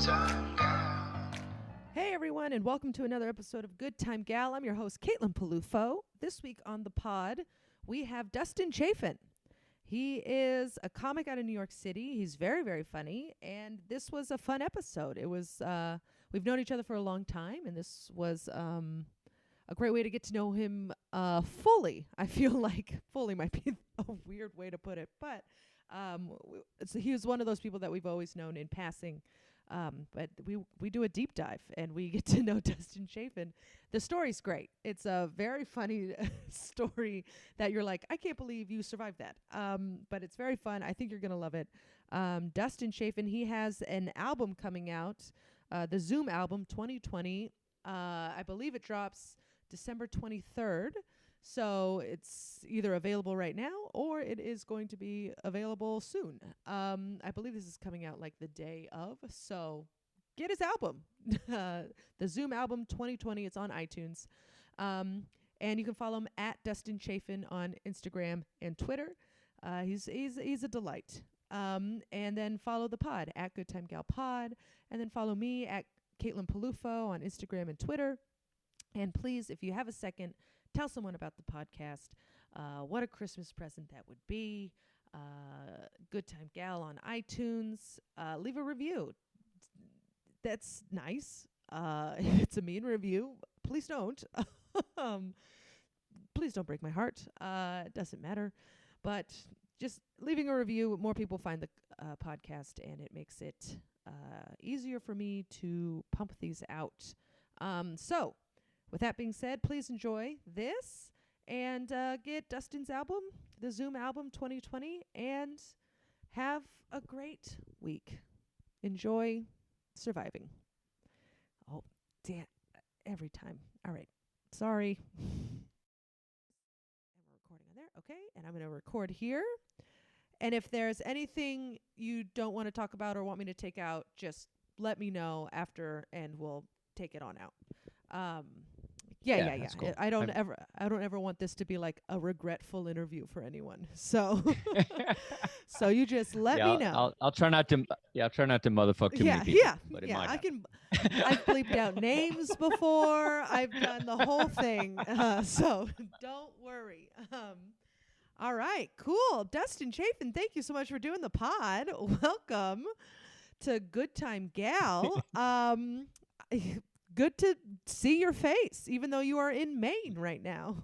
Time Gal. Hey everyone, and welcome to another episode of Good Time Gal. I'm your host, Caitlin Peluffo. This week on the pod, we have Dustin Chafin. He is a comic out of New York City. He's very, very funny, and this was a fun episode. It was we've known each other for a long time, and this was a great way to get to know him fully. I feel like fully might be a weird way to put it, but he was one of those people that we've always known in passing. But we do a deep dive and we get to know Dustin Chafin. The story's great. It's a very funny story that you're like, I can't believe you survived that. But it's very fun. I think you're going to love it. Dustin Chafin, he has an album coming out, the Zoom album 2020. I believe it drops December 23rd. So it's either available right now or it is going to be available soon. I believe this is coming out like the day of. So get his album, the Zoom album 2020. It's on iTunes. And you can follow him at Dustin Chafin on Instagram and Twitter. He's a delight. And then follow the pod at Good Time Gal Pod. And then follow me at Caitlin Peluffo on Instagram and Twitter. And please, if you have a second, tell someone about the podcast. What a Christmas present that would be. Good Time Gal on iTunes. Leave a review. That's nice. If it's a mean review, please don't. Please don't break my heart. It doesn't matter. But just leaving a review, more people find the podcast, and it makes it easier for me to pump these out. So, with that being said, please enjoy this and get Dustin's album, the Zoom album 2020, and have a great week. Enjoy surviving. Oh, damn. Every time. All right. Sorry. And we're recording on there. Okay. And I'm going to record here. And if there's anything you don't want to talk about or want me to take out, just let me know after and we'll take it on out. Yeah. Cool. I don't ever want this to be like a regretful interview for anyone. So, so you just let me know. I'll try not to. Yeah, I'll try not to motherfuck too many people. But I can. I've bleeped out names before. I've done the whole thing. So don't worry. All right, cool. Dustin Chafin, thank you so much for doing the pod. Welcome to Good Time Gal. Good to see your face, even though you are in Maine right now.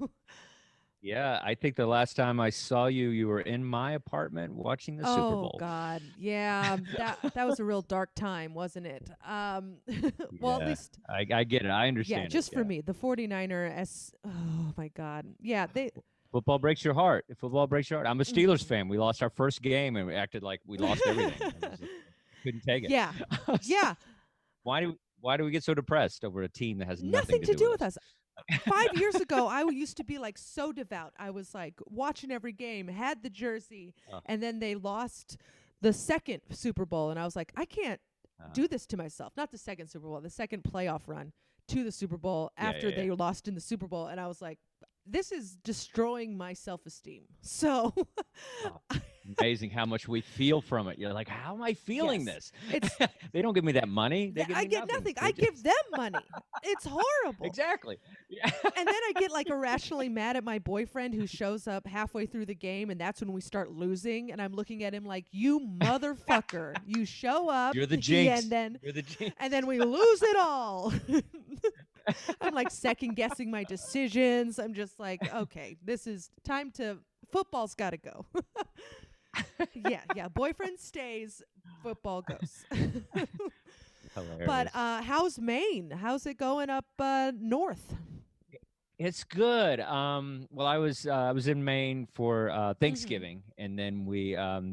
Yeah, I think the last time I saw you, you were in my apartment watching the Super Bowl. Oh, God. Yeah, that was a real dark time, wasn't it? Well, at least... I get it. I understand. Yeah, just for me, the 49er, oh, my God. Yeah, Football breaks your heart. Football breaks your heart. I'm a Steelers fan. We lost our first game, and we acted like we lost everything. Couldn't take it. Yeah, yeah. Why do we get so depressed over a team that has nothing to do with us? 5 years ago, I used to be like so devout. I was like watching every game, had the jersey, and then they lost the second Super Bowl, and I was like, I can't do this to myself. Not the second Super Bowl, the second playoff run to the Super Bowl after they lost in the Super Bowl, and I was like, this is destroying my self-esteem. So amazing how much we feel from it. You're like, how am I feeling this? They don't give me that money. I get nothing. I give them money. It's horrible. Exactly. Yeah. And then I get like irrationally mad at my boyfriend who shows up halfway through the game, and that's when we start losing. And I'm looking at him like, you motherfucker. You show up. You're the jinx. You're the jinx. And then we lose it all. I'm like second guessing my decisions. I'm just like, okay, this is time to, football's got to go. Yeah. Boyfriend stays, football goes. Hilarious. But how's Maine? How's it going up north? It's good. Well, I was in Maine for Thanksgiving, and then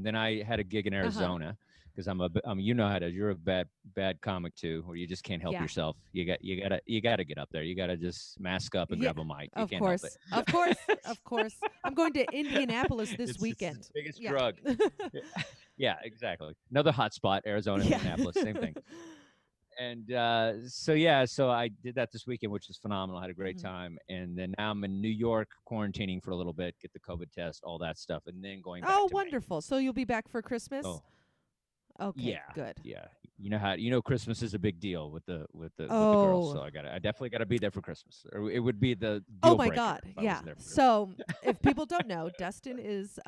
then I had a gig in Arizona because you're a bad comic too, where you just can't help yourself. You gotta get up there. You gotta just mask up and grab a mic. Of course. I'm going to Indianapolis this weekend. It's the biggest drug. Yeah, exactly. Another hot spot, Arizona, Indianapolis, same thing. And so I did that this weekend, which was phenomenal. I had a great time. And then now I'm in New York quarantining for a little bit, get the COVID test, all that stuff, and then going back to wonderful. Maine. So you'll be back for Christmas? Okay, Yeah, good. yeah. Christmas is a big deal with the girls, Oh, so I definitely got to be there for Christmas, or it would be the oh deal my breaker God. if I Yeah. wasn't there for Christmas. So if people don't know, Dustin is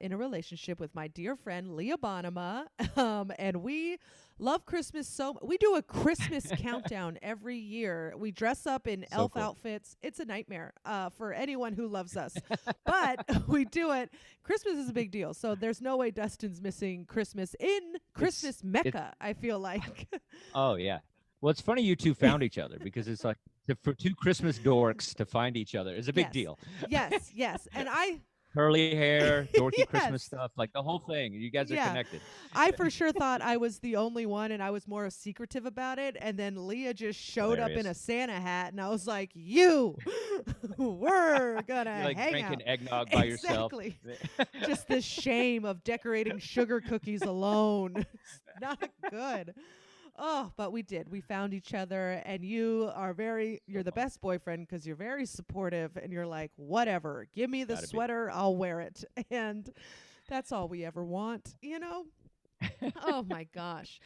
in a relationship with my dear friend Leah Bonema. And we love Christmas we do a Christmas countdown every year. We dress up in So elf cool. outfits. It's a nightmare for anyone who loves us. But we do it. Christmas is a big deal. So there's no way Dustin's missing Christmas in It's Christmas it. Mecca, I feel like. Oh yeah. Well, it's funny you two found each other because it's like for two Christmas dorks to find each other is a big Yes. deal. Yes, yes. And Curly hair, dorky Christmas yes. stuff, like the whole thing. You guys are Yeah. connected. I for sure thought I was the only one and I was more secretive about it. And then Leah just showed up in Hilarious. a Santa hat and I was like, we're gonna You're like hang out. drinking eggnog by yourself. Exactly. Just the shame of decorating sugar cookies alone. It's not good. Oh, but we did. We found each other, and you're the best boyfriend because you're very supportive, and you're like, whatever, give me the Gotta be. sweater, I'll wear it. And that's all we ever want, Oh my gosh.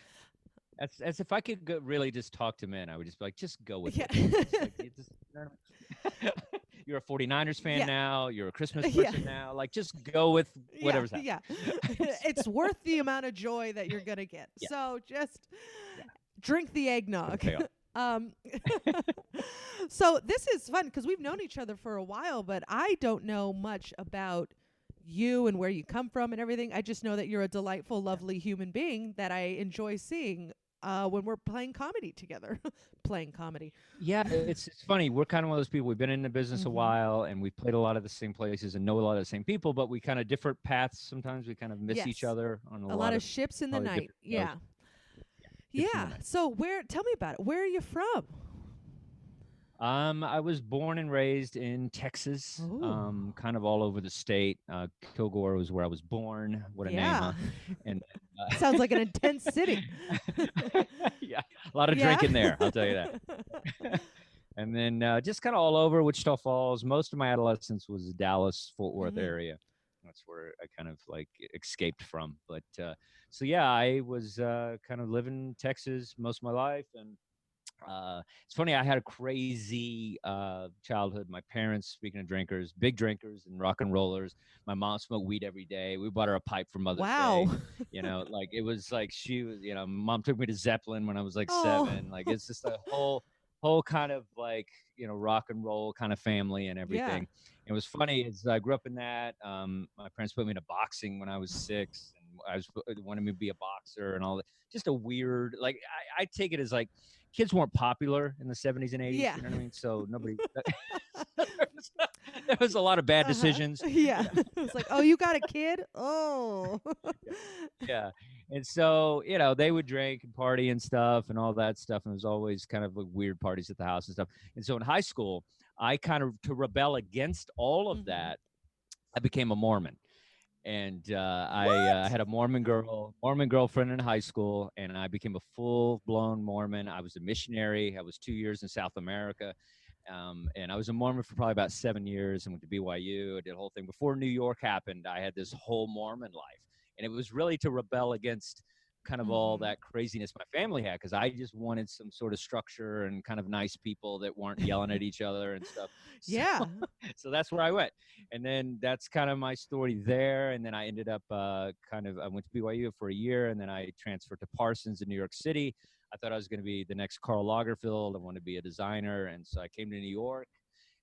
That's as if I could really just talk to men. I would just be like, just go with Yeah. it. Just like, you're a 49ers fan Yeah. now. You're a Christmas Yeah. person now. Like, just go with whatever's happening. Yeah. It's worth the amount of joy that you're going to get. Yeah. So just drink the eggnog. Okay. So this is fun because we've known each other for a while, but I don't know much about you and where you come from and everything. I just know that you're a delightful, lovely human being that I enjoy seeing when we're playing comedy together. Playing comedy. Yeah, it's funny. We're kind of one of those people. We've been in the business a while, and we've played a lot of the same places and know a lot of the same people, but we kind of different paths. Sometimes we kind of miss each Yes. other on A lot of ships in the probably night. different shows. Yeah. Ships in the Yeah. night. So tell me about it. Where are you from? I was born and raised in Texas, Ooh. kind of all over the state. Kilgore was where I was born. What a name, huh? And sounds like an intense city. Yeah, a lot of drinking there, I'll tell you that. And then just kind of all over Wichita Falls. Most of my adolescence was Dallas, Fort Worth area. That's where I kind of like escaped from. But so yeah, I was kind of living in Texas most of my life, and it's funny. I had a crazy childhood. My parents, speaking of drinkers, big drinkers and rock and rollers. My mom smoked weed every day. We bought her a pipe for Mother's Day. Like it was like she was. Mom took me to Zeppelin when I was like 7. Like it's just a whole kind of like rock and roll kind of family and everything. It was funny as I grew up in that. My parents put me into boxing when I was 6, and wanted me to be a boxer and all that. Just a weird like I take it as like. Kids weren't popular in the 70s and 80s. Yeah. You know what I mean? So nobody. There was a lot of bad decisions. Yeah. It's like, oh, you got a kid? Oh. Yeah. And so, they would drink and party and stuff and all that stuff. And it was always kind of like weird parties at the house and stuff. And so in high school, I kind of, to rebel against all of that, I became a Mormon. And I had a Mormon girlfriend in high school, and I became a full-blown Mormon. I was a missionary. I was 2 years in South America, and I was a Mormon for probably about 7 years. I went to BYU. I did the whole thing. Before New York happened, I had this whole Mormon life, and it was really to rebel against kind of all that craziness my family had, because I just wanted some sort of structure and kind of nice people that weren't yelling at each other and stuff. So that's where I went. And then that's kind of my story there. And then I ended up I went to BYU for a year, and then I transferred to Parsons in New York City. I thought I was going to be the next Karl Lagerfeld. I wanted to be a designer. And so I came to New York,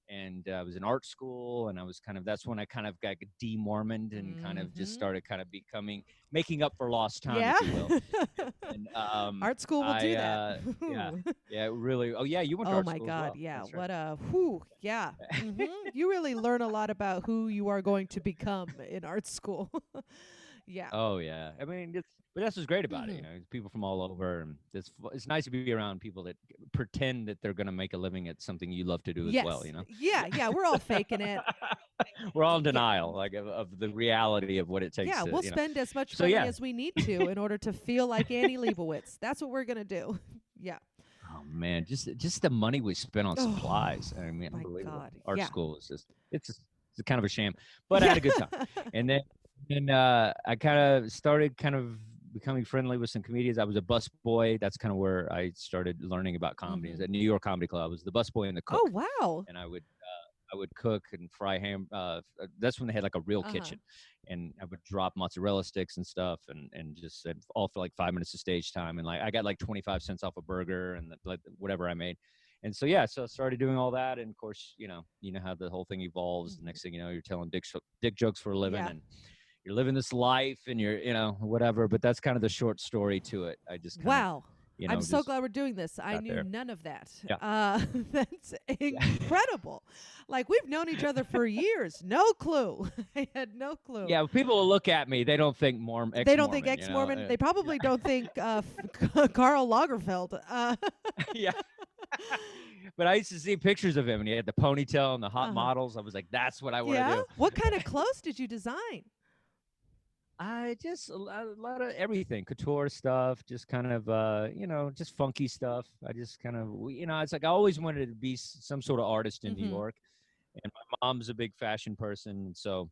and I was in art school, and that's when I kind of got de-Mormoned and kind of just started kind of making up for lost time, if you will. And, art school will do that. Yeah, really. Oh yeah, you went to art school. Oh my God, as well. yeah. That's What right. yeah. You really learn a lot about who you are going to become in art school. Yeah. Oh yeah. I mean, but that's what's great about it. People from all over, and it's nice to be around people that pretend that they're going to make a living at something you love to do as well. Yeah. We're all faking it. We're all in denial, like of the reality of what it takes. Yeah, we'll spend as much So, money yeah. as we need to in order to feel like Annie Leibovitz. That's what we're gonna do. Yeah. Oh man, just the money we spent on supplies. I mean, My unbelievable. God, Art yeah. school is it's kind of a sham, but I had a good time. And then I kind of started kind of becoming friendly with some comedians. I was a bus boy. That's kind of where I started learning about comedy. Is at New York Comedy Club. I was the bus boy and the Oh, cook, wow. and I would cook and fry ham. That's when they had like a real Uh-huh. kitchen, and I would drop mozzarella sticks and stuff, and just all for like 5 minutes of stage time, and like I got like 25 cents off a burger and like whatever I made. And so yeah, so I started doing all that, and of course, you know how the whole thing evolves. The next thing you know, you're telling dick jokes for a living, Yeah. and you're living this life, and you're whatever. But that's kind of the short story to it. I just kind of Wow. I'm so just glad we're doing this. I got knew there. none of that. Yeah. That's Yeah. incredible. Like, we've known each other for years. No clue. I had no clue. Yeah, people will look at me. They don't think They don't think ex-Mormon, ex-Mormon. They Yeah. probably don't think Karl Lagerfeld. Yeah. But I used to see pictures of him, and he had the ponytail and the hot Uh-huh. models. I was like, that's what I want to Yeah? do. What kind of clothes did you design? I just a lot of everything, couture stuff, just kind of just funky stuff. I just kind of it's like I always wanted to be some sort of artist in New York, and my mom's a big fashion person, and so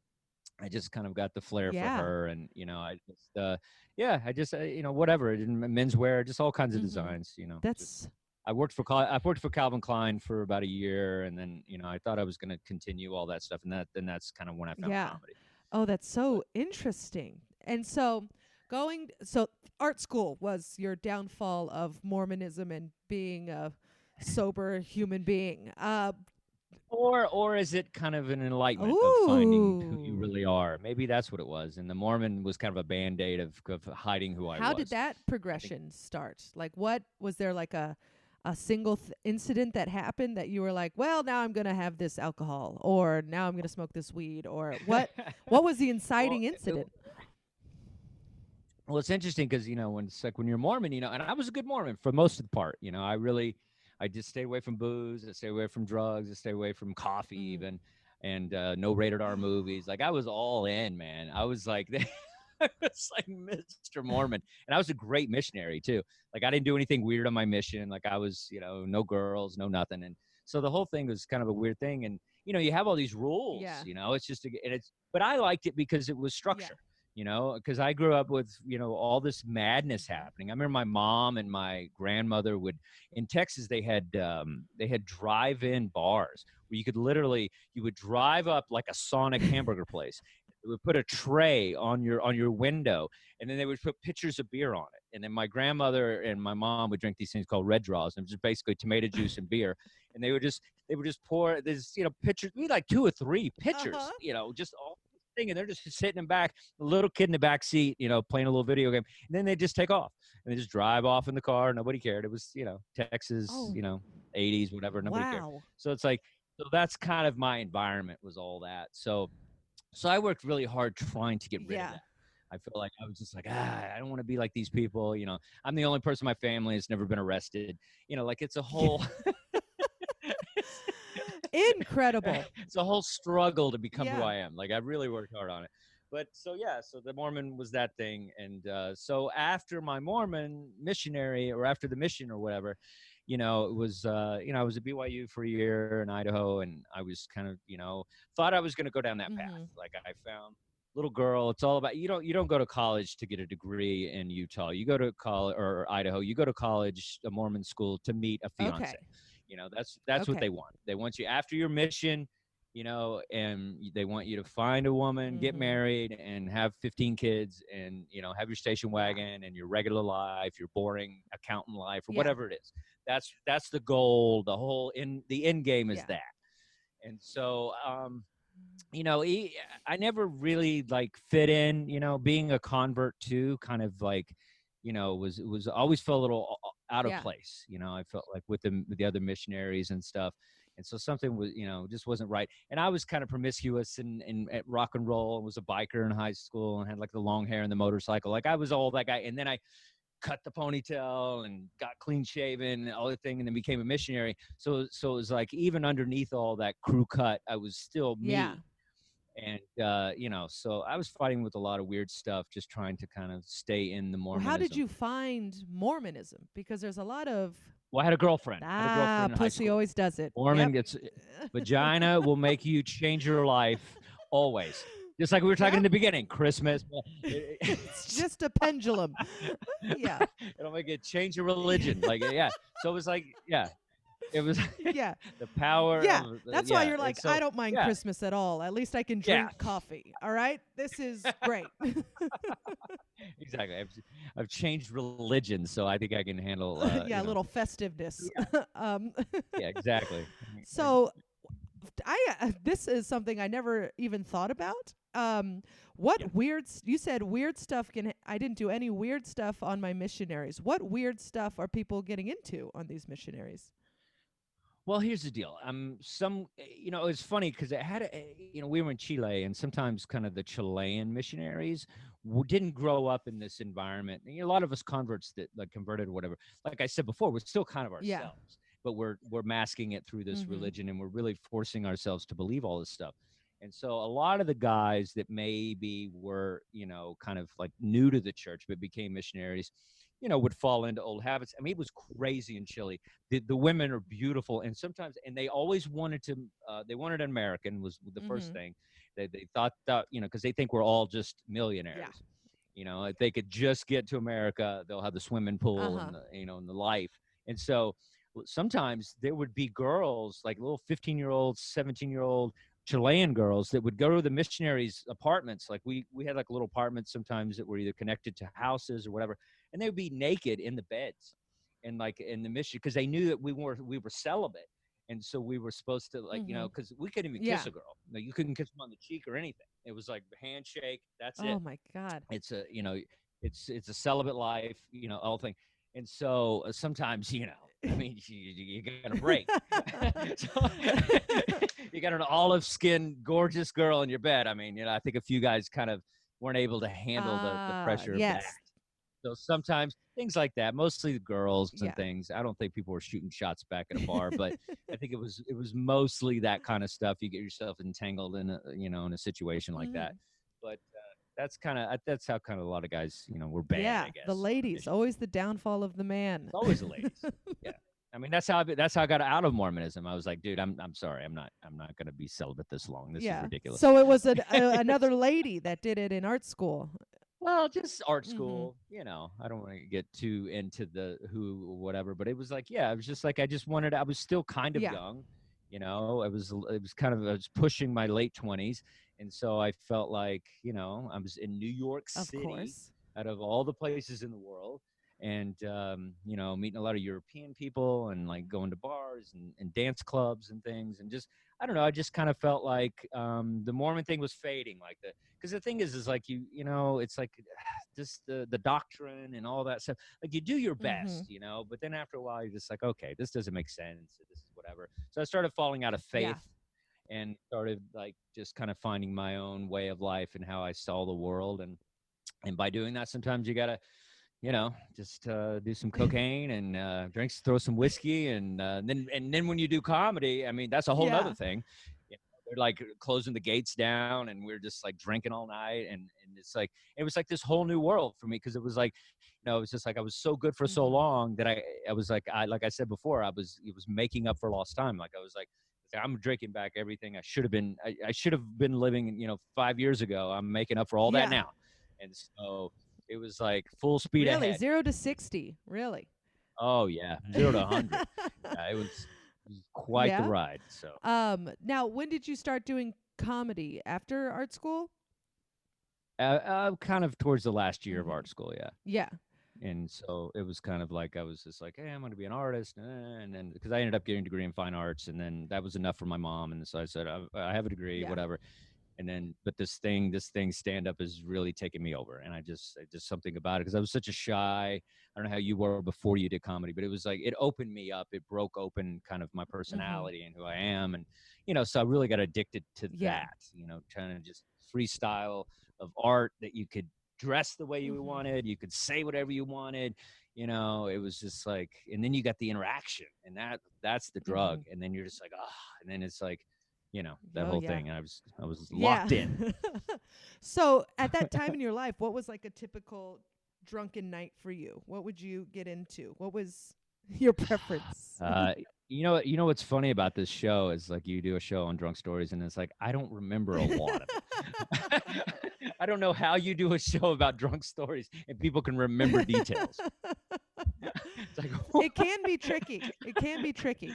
I just kind of got the flair for Yeah. her, and I just I just whatever, menswear, just all kinds of designs, just That's I worked for Calvin Klein for about a year, and then I thought I was going to continue all that stuff, and that's kind of when I found yeah. comedy. Oh, that's But so interesting. And so so art school was your downfall of Mormonism and being a sober human being. or is it kind of an enlightenment of finding who you Ooh. really are? Maybe that's what it was. And the Mormon was kind of a band-aid of hiding who I How was. did that progression start? Like, what was there, like a single incident that happened that you were like, well, now I'm going to have this alcohol, or now I'm going to smoke this weed, or what was the inciting incident? Well, it's interesting because when it's like when you're Mormon, and I was a good Mormon for most of the part. I just stay away from booze, I stay away from drugs, I stay away from coffee even, and no rated R movies. Like I was all in, man. I was like, I was like Mr. Mormon, and I was a great missionary too. Like I didn't do anything weird on my mission. Like I was, no girls, no nothing, and so the whole thing was kind of a weird thing. And you have all these rules. Yeah. It's just, but I liked it because it was structure. Because I grew up with, all this madness happening. I remember my mom and my grandmother in Texas, they had drive-in bars where you would drive up like a Sonic hamburger place. They would put a tray on your window, and then they would put pitchers of beer on it. And then my grandmother and my mom would drink these things called red draws, and just basically tomato juice and beer. And they would just pour this, pitchers, maybe like 2 or 3 pitchers, just all thing, and they're just sitting in back, a little kid in the back seat, playing a little video game, and then they just take off and they just drive off in the car. Nobody cared. It was, Texas, 80s, whatever. Nobody cared. So it's like, so that's kind of my environment was all that. So I worked really hard trying to get rid of that. I feel like I was just like, I don't want to be like these people. I'm the only person in my family that's never been arrested. Like it's a whole Incredible. It's a whole struggle to become who I am. Like I really worked hard on it. But so the Mormon was that thing. And so after my Mormon missionary, or after the mission or whatever, it was, I was at BYU for a year in Idaho, and I was kind of, thought I was going to go down that path. Like I found little girl. It's all about, you don't go to college to get a degree in Utah. You go to college, or Idaho, you go to college, a Mormon school, to meet a fiance. Okay. That's what they want. They want you after your mission, and they want you to find a woman, get married, and have 15 kids, and have your station wagon and your regular life, your boring accountant life, or whatever it is. That's the goal. The end game is that. And so I never really like fit in, being a convert too, kind of like, was always felt a little out of place. I felt like with the other missionaries and stuff. And so something was, just wasn't right. And I was kind of promiscuous and at rock and roll, and was a biker in high school, and had like the long hair and the motorcycle. Like I was all that guy. And then I cut the ponytail and got clean shaven and all the thing, and then became a missionary. So it was like, even underneath all that crew cut, I was still me. And so I was fighting with a lot of weird stuff, just trying to kind of stay in the Mormonism. Well, how did you find Mormonism? Because there's a lot of I had a girlfriend. I had a girlfriend in high pussy school. always does it. Mormon gets vagina will make you change your life always. Just like we were talking Yep. in the beginning, Christmas. It's just a pendulum. Yeah. It'll make it change your religion. Like, yeah. So it was like, yeah, it was Yeah. the power Yeah. of, That's why yeah. you're And like, so, I don't mind yeah, Christmas at all. At least I can yeah, drink coffee. All right. This is great. exactly. I've changed religion, so I think I can handle, Yeah, a little festiveness. yeah, um, yeah, exactly. so this is something I never even thought about. What Yeah. you said weird stuff I didn't do any weird stuff on my missionaries. What weird stuff are people getting into on these missionaries? Well, here's the deal. It's funny because it had, we were in Chile, and sometimes kind of the Chilean missionaries didn't grow up in this environment. And, a lot of us converts that like converted or whatever, like I said before, we're still kind of Yeah. ourselves, but we're masking it through this Mm-hmm. religion, and we're really forcing ourselves to believe all this stuff. And so a lot of the guys that maybe were, kind of like new to the church but became missionaries, would fall into old habits. I mean, it was crazy in Chile. The women are beautiful, and sometimes, and they always wanted to, they wanted an American was the first Mm-hmm. thing. They thought that, because they think we're all just millionaires. Yeah. If they could just get to America, they'll have the swimming pool Uh-huh. and and the life. And so sometimes there would be girls, like little 15-year-old, 17-year-old Chilean girls that would go to the missionaries' apartments. Like we had like little apartments sometimes that were either connected to houses or whatever, and they would be naked in the beds, and like in the mission, because they knew that we were celibate, and so we were supposed to like Mm-hmm. because we couldn't even Yeah. kiss a girl. No, you couldn't kiss them on the cheek or anything. It was like handshake. That's Oh it. my God. It's a it's a celibate life, all thing. And so sometimes I mean, you got to break. So, you got an olive skinned gorgeous girl in your bed. I mean, I think a few guys kind of weren't able to handle the pressure of that. Yes. So sometimes things like that, mostly the girls Yeah. and things. I don't think people were shooting shots back at a bar, but I think it was mostly that kind of stuff. You get yourself entangled in a situation like that. But that's how kind of a lot of guys, were bad. Yeah, I guess the ladies, always the downfall of the man. It's always the ladies. Yeah. I mean, that's how I got out of Mormonism. I was like, dude, I'm sorry, I'm not going to be celibate this long. This is ridiculous. So it was another lady that did it in art school. Well, just art school, I don't want to get too into the who or whatever, but it was like, yeah, it was just like, I was still kind of young, it was kind of, I was pushing my late 20s. And so I felt like, I was in New York City, Of course. out of all the places in the world. And, meeting a lot of European people and like going to bars and dance clubs and things. And just, I don't know, I just kind of felt like the Mormon thing was fading, because the thing is like, it's like just the doctrine and all that stuff. Like you do your best, but then after a while you're just like, okay, this doesn't make sense. This is whatever. So I started falling out of faith. And started like just kind of finding my own way of life and how I saw the world. And by doing that, sometimes you got to, just do some cocaine and drinks, throw some whiskey. And then when you do comedy, I mean, that's a whole other thing. They're like closing the gates down and we're just like drinking all night. And it was like this whole new world for me. Cause it was like, it was just like, I was so good for so long that I was like, like I said before, it was making up for lost time. Like I was like, I'm drinking back everything I should have been. I should have been living, 5 years ago. I'm making up for all that now. And so it was like full speed really? ahead. 0 to 60, really? Oh yeah, 0 to 100. It was quite the ride. So now when did you start doing comedy? After art school? kind of towards the last year of art school. Yeah. And so it was kind of like I was just like, hey, I'm going to be an artist, and then because I ended up getting a degree in fine arts, and then that was enough for my mom, and so I said I have a degree, whatever. And then, but this thing stand up is really taking me over, and I just something about it because I was such a shy. I don't know how you were before you did comedy, but it was like it opened me up. It broke open kind of my personality and who I am, and so I really got addicted to that. Trying to just freestyle of art that you could dress the way you wanted, you could say whatever you wanted. It was just like, and then you got the interaction, and that's the drug, and then you're just like, and then it's like. That whole thing. I was locked in. So at that time in your life, what was like a typical drunken night for you? What would you get into? What was your preference? What's funny about this show is like you do a show on drunk stories, and it's like I don't remember a lot of it. I don't know how you do a show about drunk stories and people can remember details. It's like, It can be tricky. It can be tricky.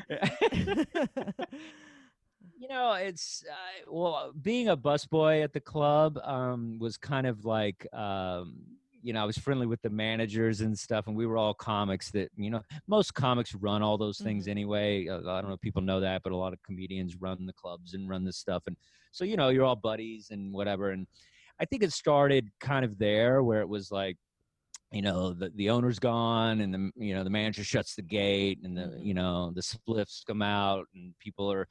it's well, being a busboy at the club was kind of like I was friendly with the managers and stuff, and we were all comics that most comics run all those things anyway. I don't know if people know that, but a lot of comedians run the clubs and run this stuff, and so you're all buddies and whatever. And I think it started kind of there where it was like, the owner's gone and the manager shuts the gate and the spliffs come out and people are,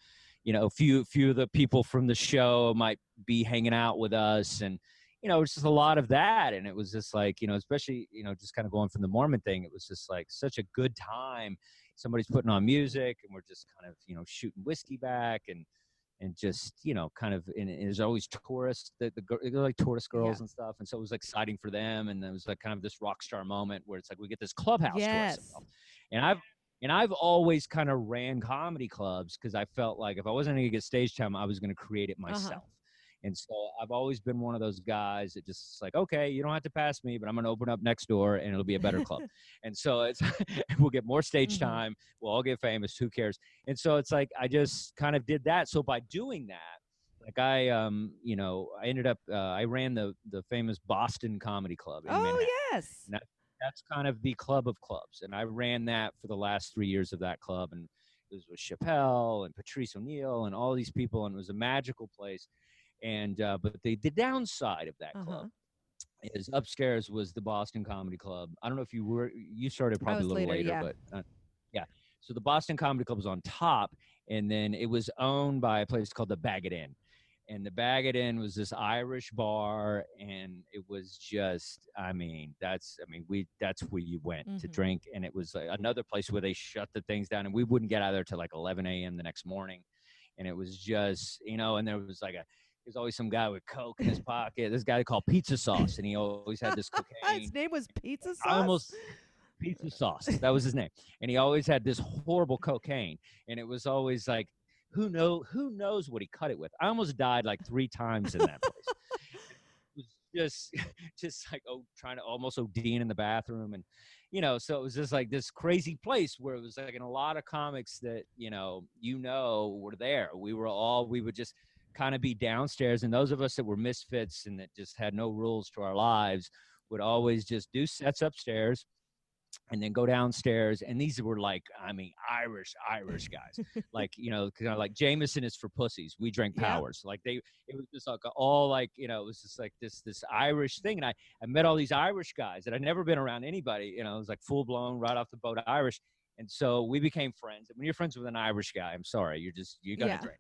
few of the people from the show might be hanging out with us. And, it's just a lot of that. And it was just like, especially, just kind of going from the Mormon thing, it was just like such a good time. Somebody's putting on music and we're just kind of, shooting whiskey back and just, kind of, and there's always tourists, they're like tourist girls and stuff. And so it was like exciting for them. And it was like kind of this rock star moment where it's like, we get this clubhouse to ourselves. And I've always kind of ran comedy clubs because I felt like if I wasn't going to get stage time, I was going to create it myself. And so I've always been one of those guys that just like, okay, you don't have to pass me, but I'm going to open up next door and it'll be a better club. And so it's, we'll get more stage time. We'll all get famous. Who cares? And so it's like, I just kind of did that. So by doing that, like I ended up, I ran the famous Boston Comedy Club in Manhattan. Yes. And that's kind of the club of clubs. And I ran that for the last 3 years of that club. And it was with Chappelle and Patrice O'Neill and all these people. And it was a magical place. And but the downside of that club is upstairs was the Boston Comedy Club. I don't know if you started probably a little later, but yeah. So the Boston Comedy Club was on top, and then it was owned by a place called the Bag It Inn. And the Bag It Inn was this Irish bar, and it was just, that's where you went to drink. And it was another place where they shut the things down, and we wouldn't get out of there till like 11 a.m. the next morning. And it was just, and there was like there's always some guy with Coke in his pocket. This guy called Pizza Sauce, and he always had this cocaine. His name was Pizza Sauce? Pizza Sauce. That was his name. And he always had this horrible cocaine. And it was always like, who knows what he cut it with? I almost died like 3 times in that place. It was just like trying to almost OD in the bathroom. And, so it was just like this crazy place where it was like in a lot of comics that, were there. We would just kind of be downstairs, and those of us that were misfits and that just had no rules to our lives would always just do sets upstairs and then go downstairs. And these were like, Irish guys, like, kind of like Jameson is for pussies. We drank Powers. Like it was just like all like, it was just like this Irish thing. And I met all these Irish guys that I'd never been around anybody, it was like full blown right off the boat Irish. And so we became friends. And when you're friends with an Irish guy, I'm sorry, you got to drink.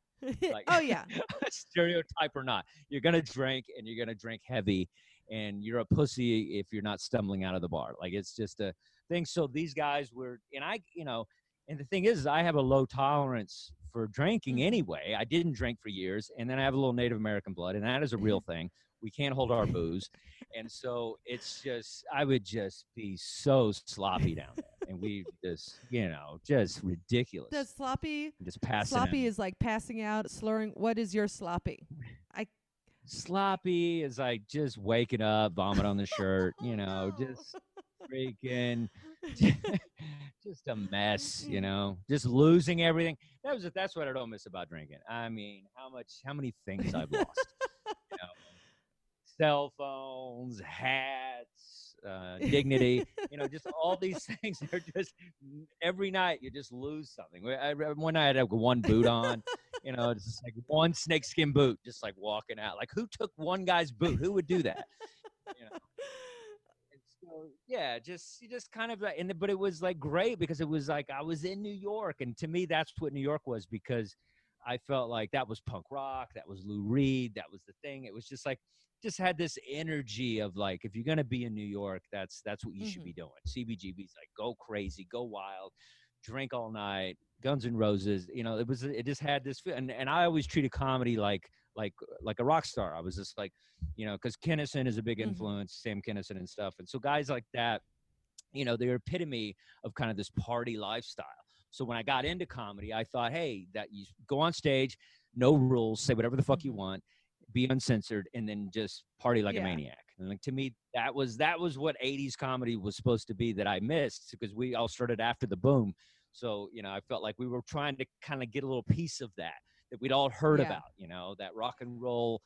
Like, oh yeah. Stereotype or not, you're gonna drink, and you're gonna drink heavy, and you're a pussy if you're not stumbling out of the bar. Like it's just a thing. So these guys were, and and the thing is I have a low tolerance for drinking anyway. I didn't drink for years, and then I have a little Native American blood, and that is a real thing. We can't hold our booze, and so it's just I would just be so sloppy down there. And we just, just ridiculous. Does sloppy just passing sloppy out. is like passing out, slurring. What is your sloppy? Sloppy is like just waking up, vomit on the shirt, just freaking, just a mess, just losing everything. That's what I don't miss about drinking. How many things I've lost, cell phones, hats, dignity, just all these things are just every night you just lose something. One night I had one boot on, it's just like one snakeskin boot, just like walking out. Like who took one guy's boot? Who would do that? And so, yeah, you just kind of, but it was like great because it was like I was in New York, and to me that's what New York was, because I felt like that was punk rock, that was Lou Reed, that was the thing. It was just like just had this energy of like, if you're gonna be in New York, that's what you should be doing. CBGB's like go crazy, go wild, drink all night, Guns N' Roses. It just had this feel. And I always treated comedy like a rock star. I was just like, because Kinnison is a big influence, Sam Kinnison and stuff. And so guys like that, they're epitome of kind of this party lifestyle. So when I got into comedy, I thought, hey, that you go on stage, no rules, say whatever the fuck you want. be uncensored, and then just party like a Yeah. maniac. And like to me, that was what '80s comedy was supposed to be that I missed because we all started after the boom. So I felt like we were trying to kind of get a little piece of that we'd all heard Yeah. about. That rock and roll.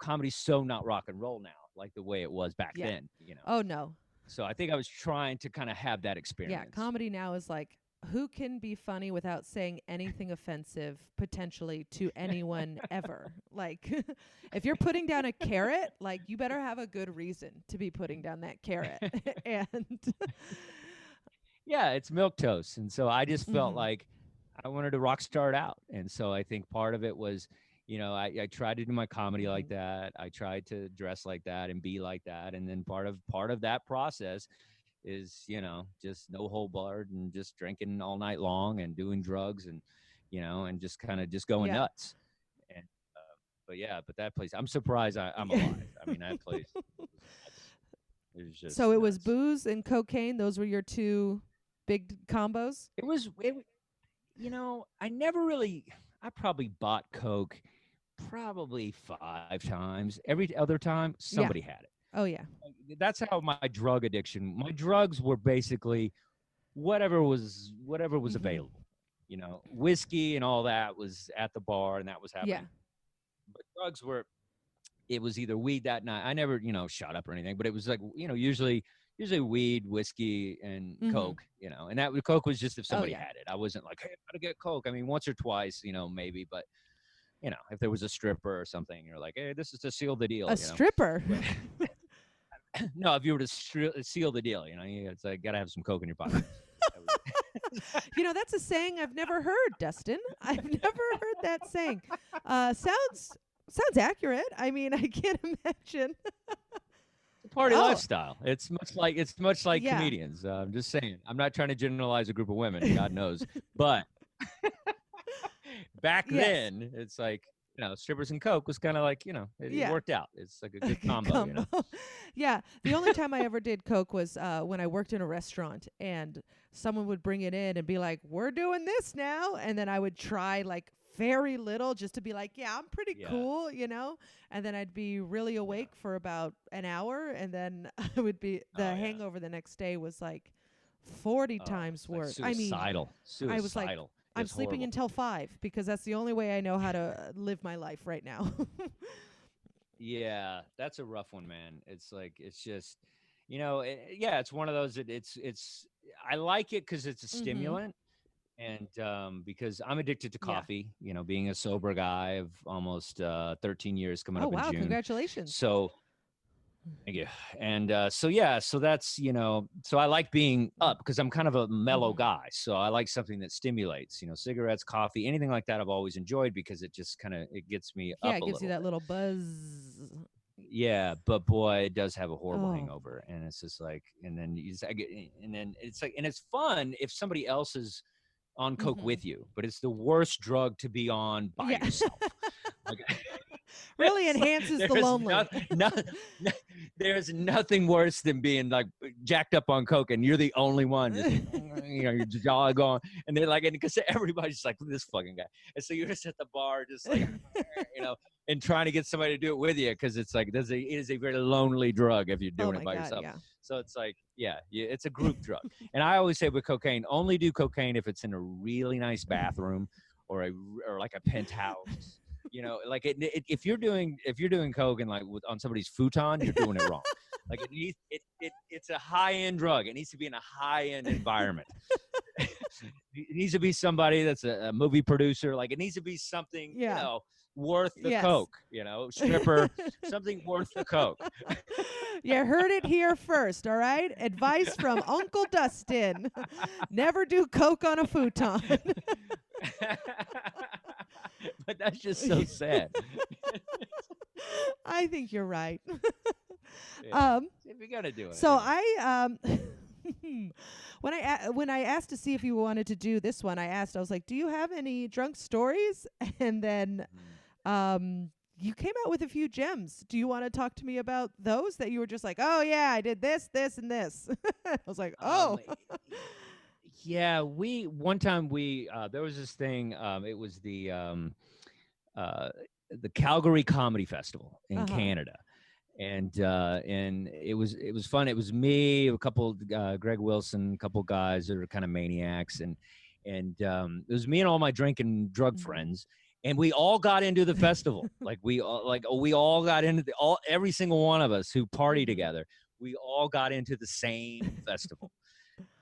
Comedy's so not rock and roll now, like the way it was back Yeah. then. Oh no. So I think I was trying to kind of have that Yeah, experience. comedy now is like, who can be funny without saying anything offensive potentially to anyone ever? Like, if you're putting down a carrot, like, you better have a good reason to be putting down that carrot. And Yeah, it's milk toast, and so I just felt Mhm. like I wanted to rock star it out, and so I think part of it was, I tried to do my comedy like Mhm. that. I tried to dress like that and be like that, and then part of that process is just no hold barred and just drinking all night long and doing drugs and just kind of just going Yeah. nuts. And but that place, I'm surprised I'm alive. I mean, that place was nuts. It was So just it was nuts. booze and cocaine. Those were your two big combos? I never really, I probably bought Coke probably 5 times. Every other time, Yeah. somebody had it. Oh, yeah. That's how my drugs were basically whatever was Mhm. available. Whiskey and all that was at the bar and that was Yeah. happening. But it was either weed that night. I never, shot up or anything, but it was like, usually weed, whiskey, and Mhm. Coke, and Coke was just if Oh, somebody yeah. had it. I wasn't like, hey, I gotta get Coke. I mean, once or twice, maybe, but if there was a stripper or something, you're like, hey, this is to seal the deal, A stripper. But no, if you were to seal the deal, it's like gotta have some Coke in your pocket. That's a saying I've never heard, Dustin. I've never heard that saying. Sounds accurate. I mean, I can't imagine. Party Oh, lifestyle. It's much like yeah. comedians. I'm just saying. I'm not trying to generalize a group of women. God knows, but back Yes. then, it's like strippers and Coke was kind of like it Yeah. worked out. It's like a good Good combo. combo. Yeah. The only time I ever did coke was when I worked in a restaurant, and someone would bring it in and be like, "We're doing this now," and then I would try like very little just to be like, "Yeah, I'm pretty Yeah, cool," and then I'd be really yeah. awake for about an hour, and then I would be the Oh yeah. hangover the next day was like 40 Oh, times it's like worse. I mean, suicidal. I was like, Suicidal. I'm It's sleeping horrible. until 5 because that's the only way I know how to live my life right now. Yeah, that's a rough one, man. It's like it's just, yeah, it's one of those. It's. I like it because it's a Mhm. stimulant, and because I'm addicted to Yeah. coffee. Being a sober guy of almost 13 years coming Oh, up in wow, June. congratulations. So thank you. And so that's so I like being up because I'm kind of a mellow Mhm. guy. So I like something that stimulates. Cigarettes, coffee, anything like that. I've always enjoyed because it just kind of it gets me Yeah, up it a gives you little that bit. little buzz. Yeah, but boy, it does have a horrible Oh. hangover, and it's just like, and then it's like, and it's fun if somebody else is on Coke Mhm. with you, but it's the worst drug to be on by Yeah. yourself. Like, Really it's like enhances the lonely. there's nothing worse than being like jacked up on Coke and you're the only one just your jaw going, and they're like, and because everybody's just like this fucking guy, and so you're just at the bar just like you know and trying to get somebody to do it with you because it's like it is a very lonely drug if you're Oh doing it my by god, yourself. yeah. So it's like, yeah, it's a group drug. And I always say with cocaine, only do cocaine if it's in a really nice bathroom or like a penthouse. Like if you're doing coke and like on somebody's futon, you're doing it wrong. Like it's a high end drug. It needs to be in a high end environment. It needs to be somebody that's a movie producer. Like it needs to be something, Yeah. worth the Yes. coke. Stripper, something worth the coke. You heard it here first, all right? Advice from Uncle Dustin. Never do coke on a futon. But that's just so sad. I think you're right. Yeah. um If you're gonna do it, so I when I asked to see if you wanted to do this one, I was like, "Do you have any drunk stories?" And then Mhm. you came out with a few gems. Do you want to talk to me about those that you were just like, "Oh yeah, I did this, this and this." I was like, "Oh." Yeah, one time there was this thing. It was the uh, the Calgary Comedy Festival in Uh-huh. Canada. And it was fun. It was me, a couple, Greg Wilson, a couple guys that are kind of maniacs, and it was me and all my drinking drug friends, and we all got into the festival. we all got into every single one of us who party together. We all got into the same festival.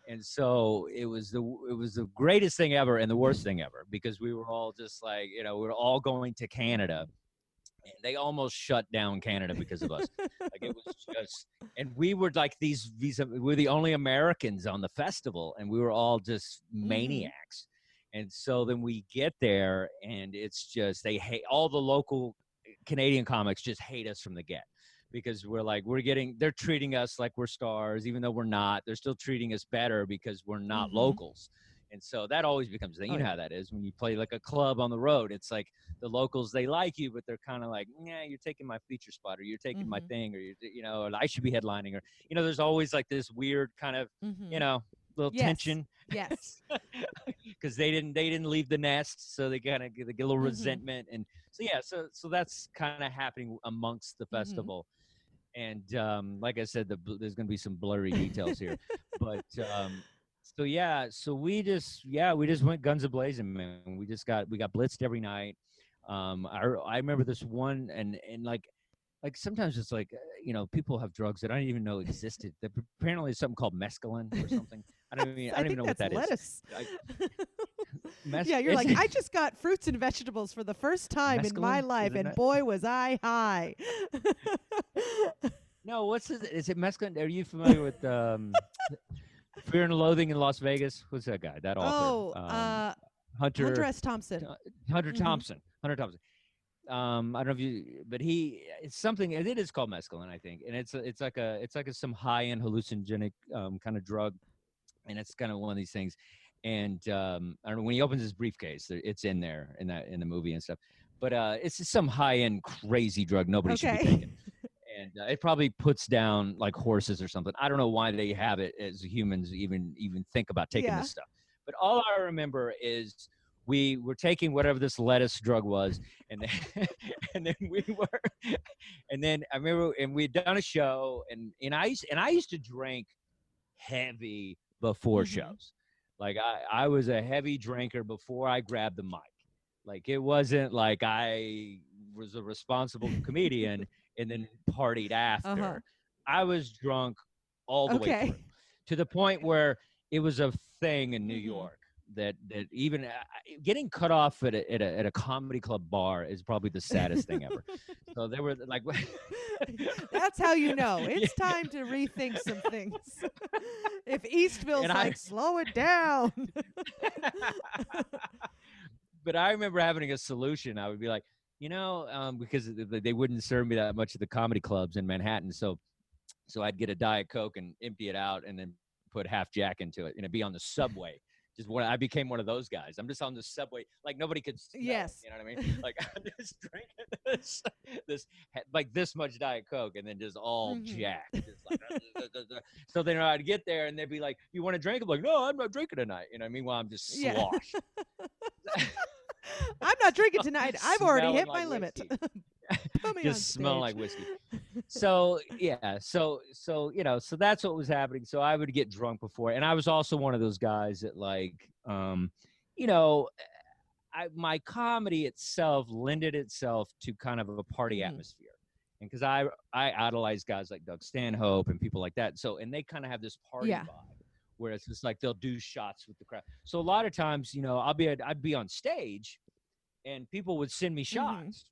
And so it was the greatest thing ever and the worst thing ever, because we were all just like, we were all going to Canada. And they almost shut down Canada because of us. Like, it was just, and we were like we're the only Americans on the festival, and we were all just maniacs. And so then we get there, and it's just, they hate, all the local Canadian comics just hate us from the get, because they're treating us like we're stars, even though we're not. They're still treating us better because we're not locals. And so that always becomes the thing. You know how that is when you play like a club on the road. It's like the locals, they like you, but they're kind of like, yeah, you're taking my feature spot, or you're taking my thing, or and I should be headlining, or there's always like this weird kind of little tension. Yes. Because they didn't leave the nest, so they kind of get a little resentment, and so that's kind of happening amongst the festival. And like I said, there's going to be some blurry details here, but. So we just went guns a-blazing, man. We got blitzed every night. I remember this one, and like sometimes it's like, people have drugs that I didn't even know existed. That apparently is something called mescaline or something. I don't even know what that lettuce. is. Yeah, you're like, I just got fruits and vegetables for the first time in my life, and boy, was I high. No, what's this? Is it mescaline? Are you familiar with Fear and Loathing in Las Vegas? What's that guy? That author? Hunter S. Thompson. Hunter Thompson. I don't know if but it's something. It is called mescaline, I think, and it's like some high-end hallucinogenic kind of drug, and it's kind of one of these things. And I don't know, when he opens his briefcase, it's in there in the movie and stuff. But it's just some high-end crazy drug nobody should be taking. And it probably puts down like horses or something. I don't know why they have it as humans even think about taking this stuff. But all I remember is we were taking whatever this lettuce drug was, and then and then I remember, and we'd done a show, and I used to drink heavy before shows. Like I was a heavy drinker before I grabbed the mic. Like, it wasn't like I was a responsible comedian and then partied after. I was drunk all the way through, to the point where it was a thing in New York that even getting cut off at a comedy club bar is probably the saddest thing ever. So they were like, that's how you know it's time to rethink some things. If Eastville's slow it down. But I remember having a solution. I would be like, because they wouldn't serve me that much at the comedy clubs in Manhattan. So I'd get a Diet Coke and empty it out and then put half Jack into it, and it'd be on the subway. I became one of those guys. I'm just on the subway, like nobody could smell. Yes. You know what I mean? Like, I'm just drinking this like this much Diet Coke and then just all Jack. Just like, so then I'd get there and they'd be like, "You want a drink?" I'm like, "No, I'm not drinking tonight." You know what I mean? While I'm just sloshed. I'm not drinking tonight. I've already hit my limit. Just smell like whiskey. So so that's what was happening. So I would get drunk before, and I was also one of those guys that my comedy itself lended itself to kind of a party atmosphere, and because I idolize guys like Doug Stanhope and people like that. So, and they kind of have this party vibe, where it's just like they'll do shots with the crowd. So a lot of times, I'd be on stage, and people would send me shots.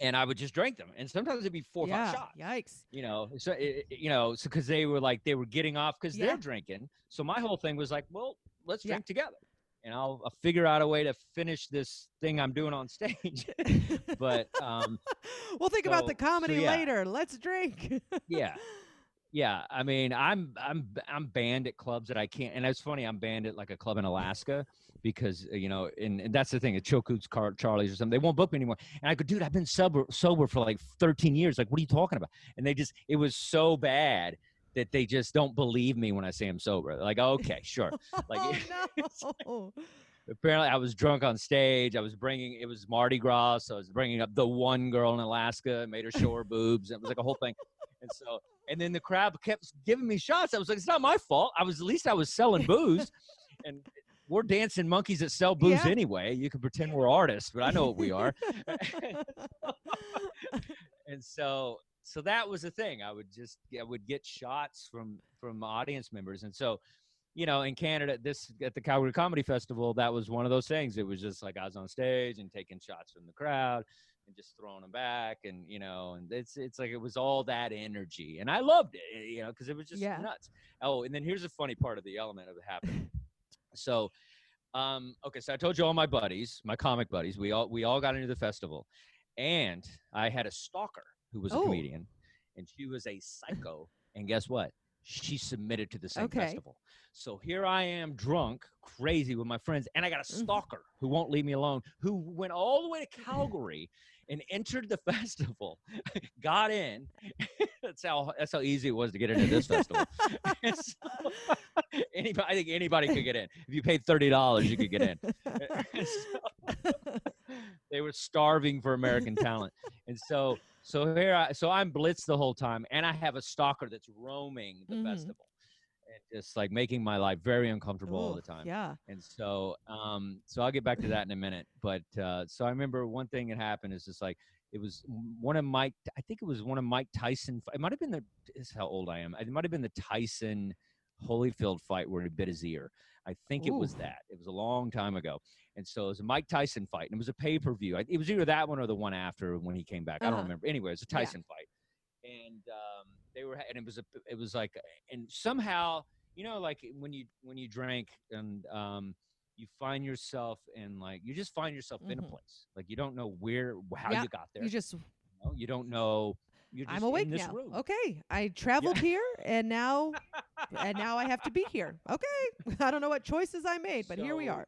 And I would just drink them, and sometimes it'd be 4 or 5 shots. Yikes! So because they were getting off because they're drinking. So my whole thing was like, well, let's drink together, and I'll figure out a way to finish this thing I'm doing on stage. But we'll think about the comedy later. Let's drink. Yeah. I mean, I'm banned at clubs that I can't, and it's funny. I'm banned at like a club in Alaska because and that's the thing. At Chilcoot's, Charlie's, or something, they won't book me anymore. And I go, dude, I've been sober for like 13 years. Like, what are you talking about? And it was so bad that they just don't believe me when I say I'm sober. They're like, okay, sure. Like, no. apparently I was drunk on stage. It was Mardi Gras, so I was bringing up the one girl in Alaska, made her show her boobs. It was like a whole thing. And then the crowd kept giving me shots. I was like, it's not my fault. At least I was selling booze, and we're dancing monkeys that sell booze Yeah. anyway. You can pretend we're artists, but I know what we are. And so that was the thing. I would get shots from audience members. And so, in Canada, at the Calgary Comedy Festival, that was one of those things. It was just like I was on stage and taking shots from the crowd and just throwing them back, and and it's like it was all that energy, and I loved it, because it was just nuts. Oh, and then here's a funny part of the element of it happening. So, okay, so I told you all my buddies, my comic buddies, we all got into the festival, and I had a stalker who was a comedian, and she was a psycho. And guess what? She submitted to the same festival. So here I am, drunk, crazy with my friends, and I got a stalker who won't leave me alone, who went all the way to Calgary and entered the festival, got in. That's how easy it was to get into this festival. So, I think anybody could get in. If you paid $30, you could get in. They were starving for American talent. And so I'm blitzed the whole time, and I have a stalker that's roaming the festival and just like making my life very uncomfortable all the time. Yeah. And so I'll get back to that in a minute. But so I remember one thing that happened is just like it was one of Mike. I think it was one of Mike Tyson. It might have been this is how old I am. It might have been the Tyson Holyfield fight where he bit his ear. I think it was that. It was a long time ago. And so it was a Mike Tyson fight, and it was a pay-per-view. It was either that one or the one after when he came back. I don't remember. Anyway, it was a Tyson fight. And it was like, and somehow, like when you drink and you find yourself in you just find yourself in a place. Like you don't know how you got there. You don't know. You're just I'm awake in this now. room. Okay, I traveled here, and now I have to be here. Okay, I don't know what choices I made, but here we are.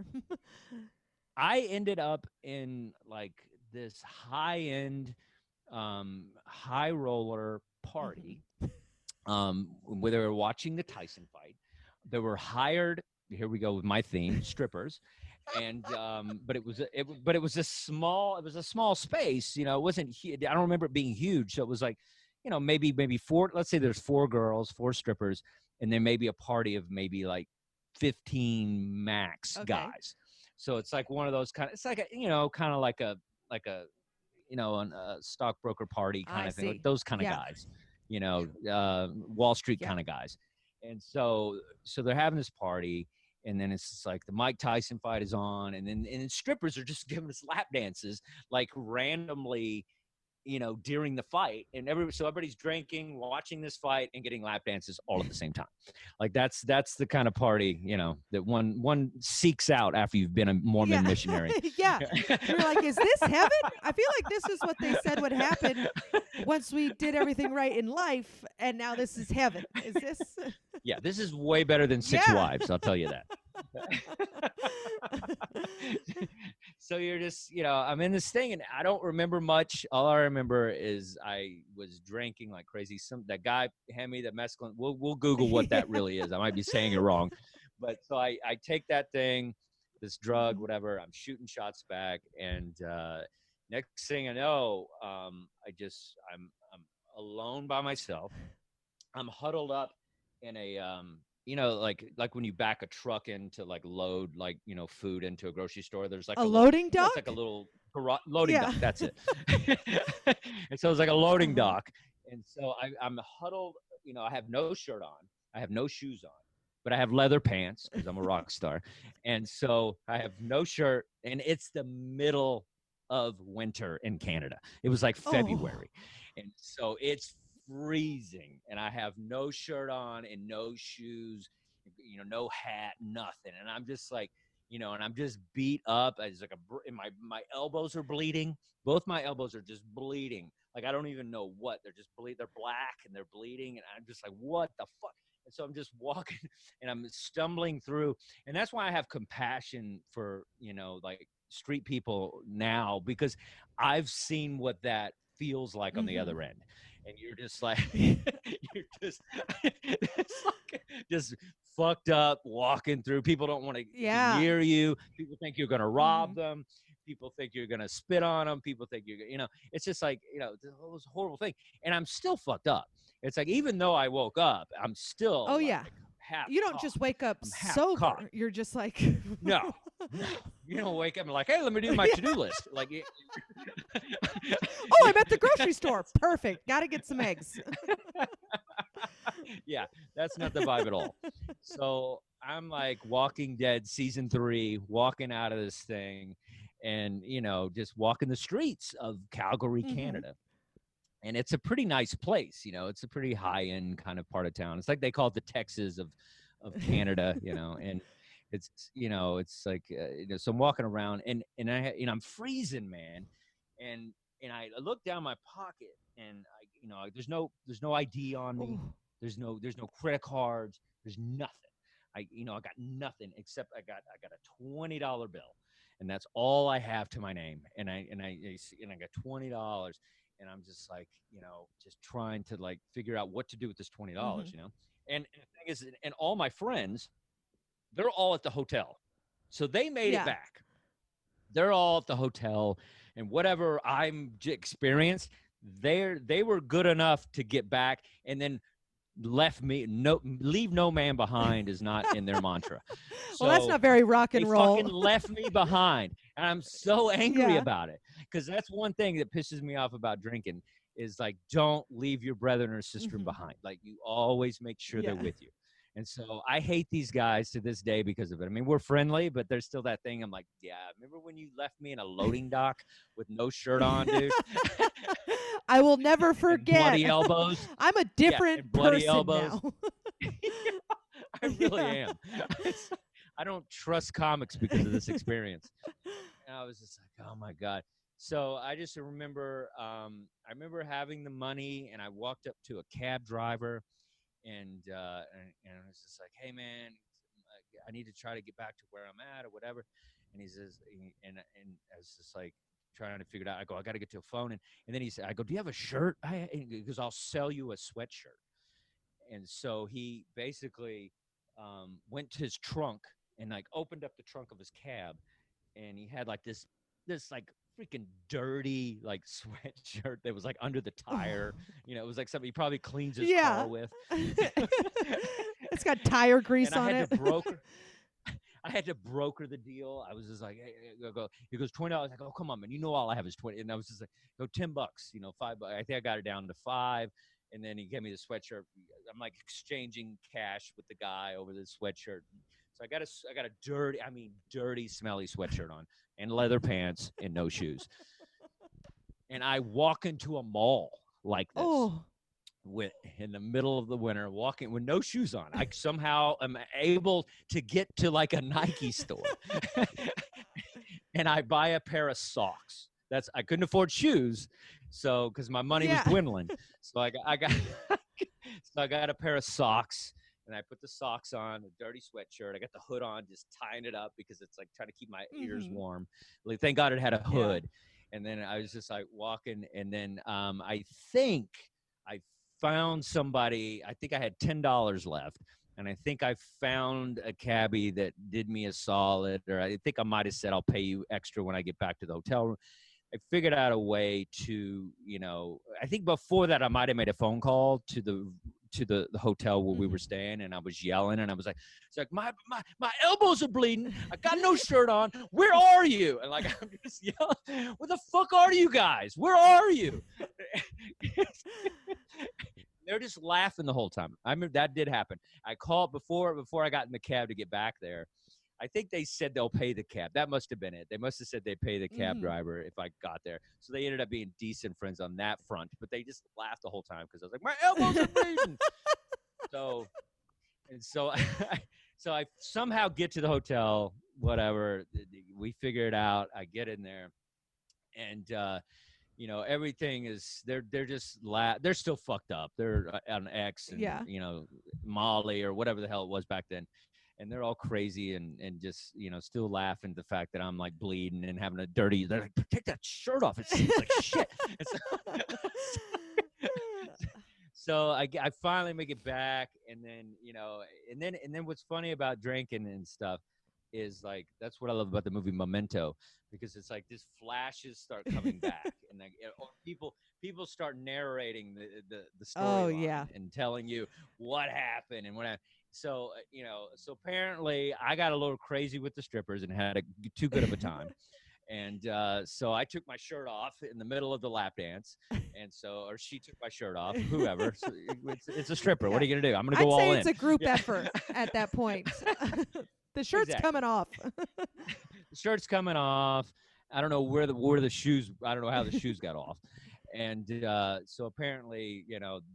I ended up in like this high-end, high roller party, where they were watching the Tyson fight. They were hired. Here we go with my theme: strippers. And but it was a small space. It wasn't huge. I don't remember it being huge. So it was like, maybe four. Let's say there's 4 girls, 4 strippers, and then maybe a party of maybe like 15 max guys. So it's like one of those kind of. It's like a kind of like a stockbroker party kind of thing. Like those kind of guys. Wall Street kind of guys. And so they're having this party. And then it's just like the Mike Tyson fight is on, and then strippers are just giving us lap dances like randomly, during the fight, and everybody's drinking, watching this fight, and getting lap dances all at the same time. Like that's the kind of party that one seeks out after you've been a Mormon missionary. Yeah, you're like, is this heaven? I feel like this is what they said would happen once we did everything right in life, and now this is heaven. Is this? Yeah, this is way better than 6 wives. I'll tell you that. So you're just, I'm in this thing, and I don't remember much. All I remember is I was drinking like crazy. That guy handed me the mescaline. We'll Google what that really is. I might be saying it wrong, but so I take that thing, this drug, whatever. I'm shooting shots back, and next thing I know, I'm alone by myself. I'm huddled up in a like when you back a truck in to like load food into a grocery store, there's like a loading dock. It's like a little loading dock. That's it. And so it's like a loading dock. And so I'm huddled. I have no shirt on. I have no shoes on, but I have leather pants because I'm a rock star. And so I have no shirt, and it's the middle of winter in Canada. It was like February, and so it's freezing, and I have no shirt on and no shoes, no hat, nothing, and I'm just like, and I'm just beat up. I just like and my elbows are bleeding. Both my elbows are just bleeding. Like I don't even know what they're just bleed. They're black and they're bleeding, and I'm just like, what the fuck? And so I'm just walking, and I'm stumbling through, and that's why I have compassion for like street people now, because I've seen what that feels like on the other end. And you're just like, you're just, it's like just fucked up walking through. People don't want to be Yeah. near you. People think you're going to rob Mhm. them. People think you're going to spit on them. People think it's just like, this horrible thing. And I'm still fucked up. It's like, even though I woke up, I'm still Oh like yeah. half You don't just cocked. wake up I'm half cocked. sober. You're just like No, no. You don't wake up and like, hey, let me do my to-do list. Like, oh, I'm at the grocery store. Perfect. Got to get some eggs. yeah, that's not the vibe at all. So I'm like Walking Dead season 3, walking out of this thing and, just walking the streets of Calgary, Canada. And it's a pretty nice place. It's a pretty high end kind of part of town. It's like they call it the Texas of Canada, and it's like, so I'm walking around and I'm freezing, man. And I look down my pocket and there's no ID on me. Oh. There's no credit cards. There's nothing. I got nothing except I got a $20 bill, and that's all I have to my name. And I got $20, and I'm just like, just trying to like figure out what to do with this $20, And the thing is, and all my friends, they're all at the hotel, so they made it back. They're all at the hotel, and whatever I'm experienced, they were good enough to get back, and then leave no man behind is not in their mantra. So well, that's not very rock and roll. They fucking left me behind, and I'm so angry about it, because that's one thing that pisses me off about drinking is like, don't leave your brother or sister behind. Like, you always make sure they're with you. And so I hate these guys to this day because of it. I mean, we're friendly, but there's still that thing. I'm like, yeah, remember when you left me in a loading dock with no shirt on, dude? I will never forget. And bloody elbows. I'm a different bloody person elbows. now. I really am. I don't trust comics because of this experience. And I was just like, oh my God. So I just remember, I remember having the money, and I walked up to a cab driver, and I was just like, hey man, I need to try to get back to where I'm at or whatever. And he says, and I was just like trying to figure it out. I go, I got to get to a phone. And then he said, I go, do you have a shirt? Because I'll sell you a sweatshirt. And so he basically went to his trunk and like opened up the trunk of his cab, and he had like this like freaking dirty like sweatshirt that was like under the tire. It was like something he probably cleans his car with. It's got tire grease and on I it. I had to broker the deal. I was just like, hey, he goes, $20. I go, oh, come on, man. All I have is 20. And I was just like, go $10, $5. I think I got it down to $5. And then he gave me the sweatshirt. I'm like exchanging cash with the guy over the sweatshirt. So I got a dirty, smelly sweatshirt on, and leather pants and no shoes. And I walk into a mall like this in the middle of the winter, walking with no shoes on. I somehow am able to get to like a Nike store, and I buy a pair of socks. I couldn't afford shoes, so because my money was dwindling. So I got a pair of socks. And I put the socks on, a dirty sweatshirt. I got the hood on, just tying it up because it's like trying to keep my ears warm. Like, thank God it had a hood. And then I was just like walking. And then I think I found somebody. I think I had $10 left. And I think I found a cabbie that did me a solid. Or I think I might have said, I'll pay you extra when I get back to the hotel room. I figured out a way to, I think before that I might have made a phone call to the hotel where we were staying, and I was yelling, and I was like, it's like, my elbows are bleeding. I got no shirt on. Where are you? And like, I'm just yelling, where the fuck are you guys? Where are you? They're just laughing the whole time. I remember that did happen. I called before I got in the cab to get back there. I think they said they'll pay the cab. That must have been it. They must have said they'd pay the cab driver if I got there. So they ended up being decent friends on that front. But they just laughed the whole time because I was like, my elbows are bleeding. So I somehow get to the hotel, whatever. We figure it out. I get in there. And, everything is, they're just, they're still fucked up. They're on X and, Molly or whatever the hell it was back then. And they're all crazy and just, still laughing at the fact that I'm like bleeding and having a dirty, they're like, take that shirt off. It seems like shit. So I finally make it back, and then and then what's funny about drinking and stuff is like that's what I love about the movie Memento, because it's like these flashes start coming back, and like or people start narrating the Oh yeah. storyline and telling you what happened and what happened. So so apparently I got a little crazy with the strippers and had too good of a time. And so I took my shirt off in the middle of the lap dance, and so or she took my shirt off, whoever. So it's a stripper. What Yeah. are you gonna do? I'm gonna I'd go say all it's in. a group Yeah. effort at that point. The shirt's Exactly. coming off. The shirt's coming off. I don't know where the shoes. I don't know how the shoes got off, and so apparently,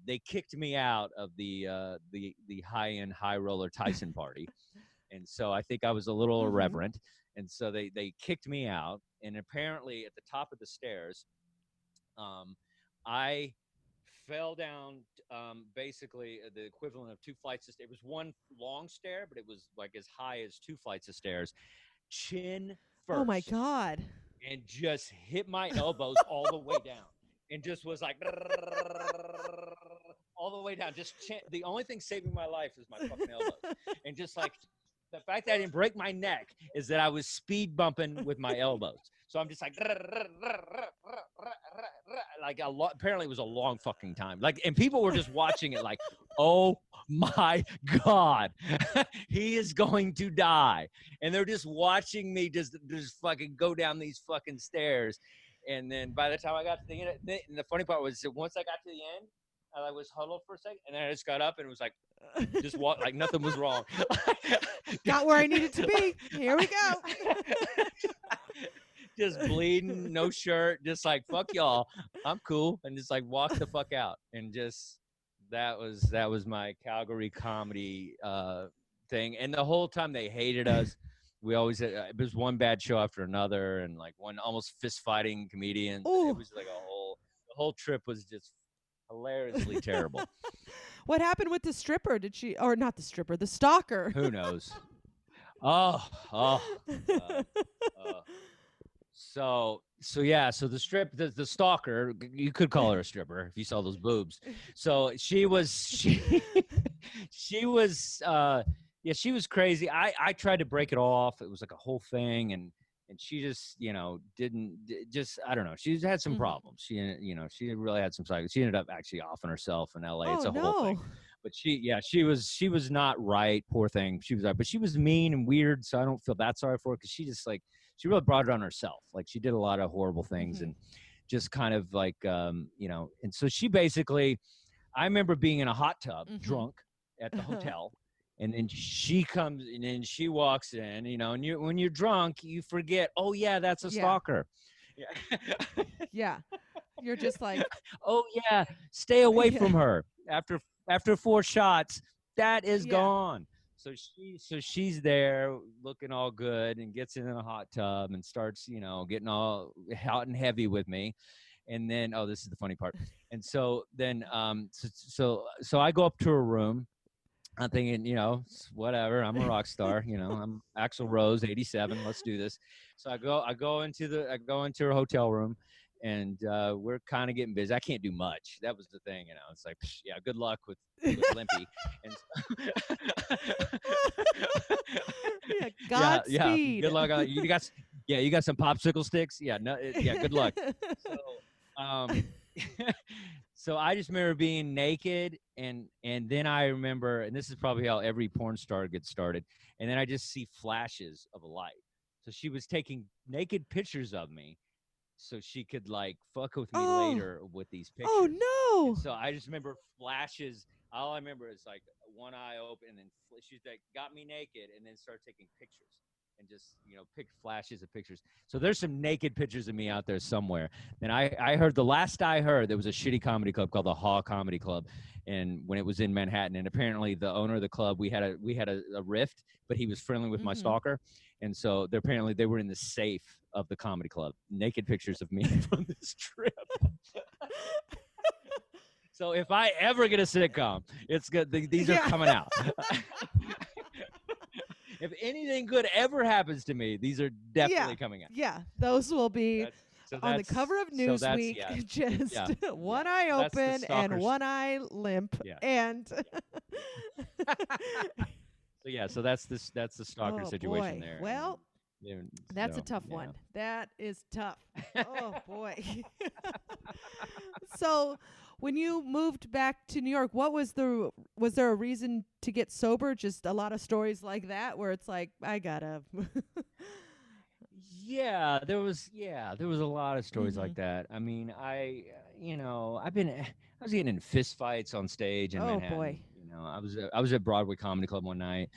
they kicked me out of the high end high roller Tyson party, and so I think I was a little Hmm. irreverent, and so they kicked me out, and apparently at the top of the stairs, I fell down basically the equivalent of two flights of stairs. It was one long stair, but it was like as high as two flights of stairs, chin Oh my first, God. and just hit my elbows all the way down, and just was like all the way down. Just the only thing saving my life is my fucking elbows, and just like the fact that I didn't break my neck is that I was speed bumping with my elbows. So I'm just like apparently it was a long fucking time. Like, and people were just watching it like, oh my God, he is going to die. And they're just watching me just fucking go down these fucking stairs. And then by the time I got to the end, and the funny part was that once I got to the end, I was huddled for a second, and then I just got up and it was like, just walk like nothing was wrong. Got where I needed to be. Here we go. Just bleeding, no shirt, just like fuck y'all, I'm cool, and just like walk the fuck out. And just that was my Calgary comedy thing. And the whole time they hated us. We always it was one bad show after another, and like one almost fist fighting comedians. Ooh. It was like the whole trip was just hilariously terrible. What happened with the stripper? Did she, or not the stripper, the stalker? Who knows? Oh. So yeah, so the stalker, you could call her a stripper if you saw those boobs. So she was she was yeah, she was crazy. I tried to break it off. It was like a whole thing, and she just didn't just I don't know. She's had some problems. She really had some cycles. She ended up actually offing herself in LA. It's Oh a whole thing. no. But she was not right. Poor thing. She was right, but she was mean and weird. So I don't feel that sorry for her, because she just like she really brought it on herself. Like she did a lot of horrible things and just kind of like and so she basically, I remember being in a hot tub drunk at the hotel. And then she comes and then she walks in, and when you're drunk, you forget, oh yeah, that's a stalker. Yeah. Yeah. You're just like, oh yeah, stay away from her. After 4 shots, that is gone. So she's there looking all good and gets in a hot tub and starts, getting all hot and heavy with me. And then, oh, this is the funny part. And so then, so I go up to her room. I'm thinking, whatever. I'm a rock star. I'm Axl Rose, 87. Let's do this. So I go into her hotel room, and we're kind of getting busy. I can't do much. That was the thing. It's like, yeah, good luck with Limpy. And yeah, Godspeed. Good luck. You got some popsicle sticks. Yeah, no, good luck. So, so I just remember being naked, and then I remember, and this is probably how every porn star gets started, and then I just see flashes of a light. So she was taking naked pictures of me so she could like fuck with me later with these pictures. Oh no. And so I just remember flashes. All I remember is like one eye open, and then she like got me naked and then started taking pictures. And just pick flashes of pictures. So there's some naked pictures of me out there somewhere. And I heard, the last I heard, there was a shitty comedy club called the Haw Comedy Club, and when it was in Manhattan. And apparently the owner of the club, we had a rift, but he was friendly with my stalker, and so apparently they were in the safe of the comedy club. Naked pictures of me from this trip. So if I ever get a sitcom, it's good. These are coming out. If anything good ever happens to me, these are definitely coming out. Yeah, those will be on the cover of so that's Newsweek, yeah, just yeah, one yeah. eye So that's the open and stalkers. one eye limp, Yeah. and So yeah, so that's the stalker oh situation boy. there, and Well, yeah, that's a so tough yeah. one. That is tough. Oh boy. So, when you moved back to New York, was there a reason to get sober? Just a lot of stories like that where it's like, I gotta. There was a lot of stories Mhm. like that. I mean, I was getting in fist fights on stage in Oh Manhattan. boy. I was at Broadway Comedy Club one night,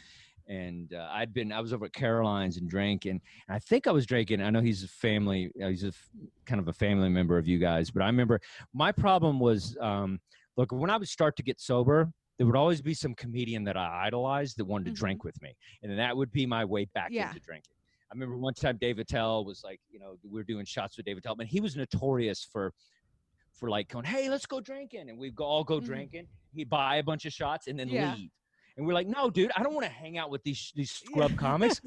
and I was over at Caroline's and drinking. And I think I was drinking. I know he's a family. He's kind of a family member of you guys. But I remember my problem was, look, when I would start to get sober, there would always be some comedian that I idolized that wanted to Mhm. drink with me, and then that would be my way back Yeah. into drinking. I remember one time Dave Attell was like, we were doing shots with Dave Attell, and he was notorious for like going, "Hey, let's go drinking," and we'd all go Mhm. drinking. He'd buy a bunch of shots and then Yeah. leave. And we're like, "No, dude, I don't want to hang out with these Yeah. scrub comics.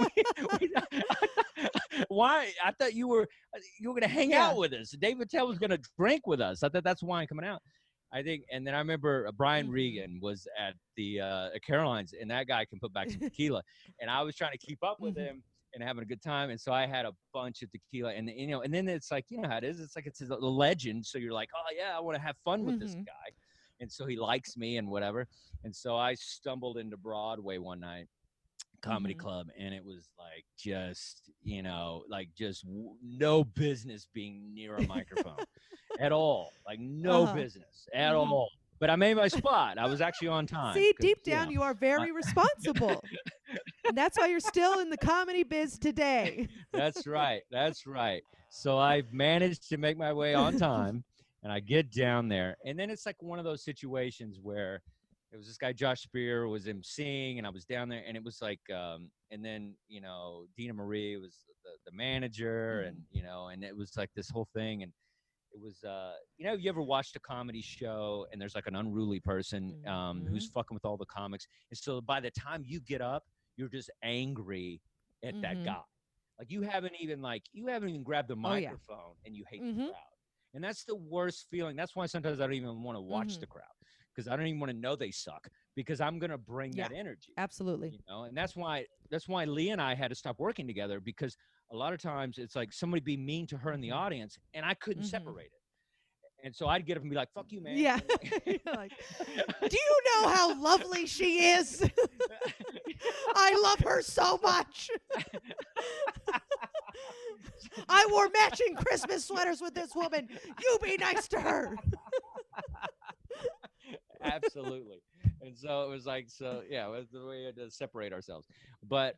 Why? I thought you were going to hang Yeah. out with us. David Tell was going to drink with us. I thought that's wine coming out. I think, and then I remember Brian Mhm. Regan was at the at Caroline's, and that guy can put back some tequila. And I was trying to keep up with Mhm. him and having a good time, and so I had a bunch of tequila, and and then it's like, you know how it is. It's like it's a legend, so you're like, oh yeah, I want to have fun with this Mhm. guy, and so he likes me and whatever. And so I stumbled into Broadway one night, comedy Mhm. club, and it was like just no business being near a microphone at all, like no Uh-huh. business at Mhm. all, but I made my spot. I was actually on time See, because deep down you are very responsible. And that's why you're still in the comedy biz today. that's right. So I've managed to make my way on time, and I get down there, and then it's like one of those situations where it was this guy Josh Spear was emceeing, and I was down there, and it was like, and then Dina Marie was the manager, and Mhm. and it was like this whole thing, and it was you ever watched a comedy show and there's like an unruly person who's Mhm. fucking with all the comics, and so by the time you get up, you're just angry at that Mhm. guy. Like you haven't even grabbed the Oh yeah. microphone and you hate the Mhm. crowd. And that's the worst feeling. That's why sometimes I don't even want to watch Mhm. the crowd, because I don't even want to know they suck, because I'm going to bring Yeah. that energy. Absolutely. And that's why Lee and I had to stop working together, because a lot of times it's like somebody be mean to her in the Mhm. audience and I couldn't Mhm. separate it. And so I'd get up and be like, "Fuck you, man." Yeah. And like, You're like, do you know how lovely she is? I love her so much. I wore matching Christmas sweaters with this woman. You be nice to her. absolutely. And so it was like, so yeah, it was the way we had to separate ourselves. But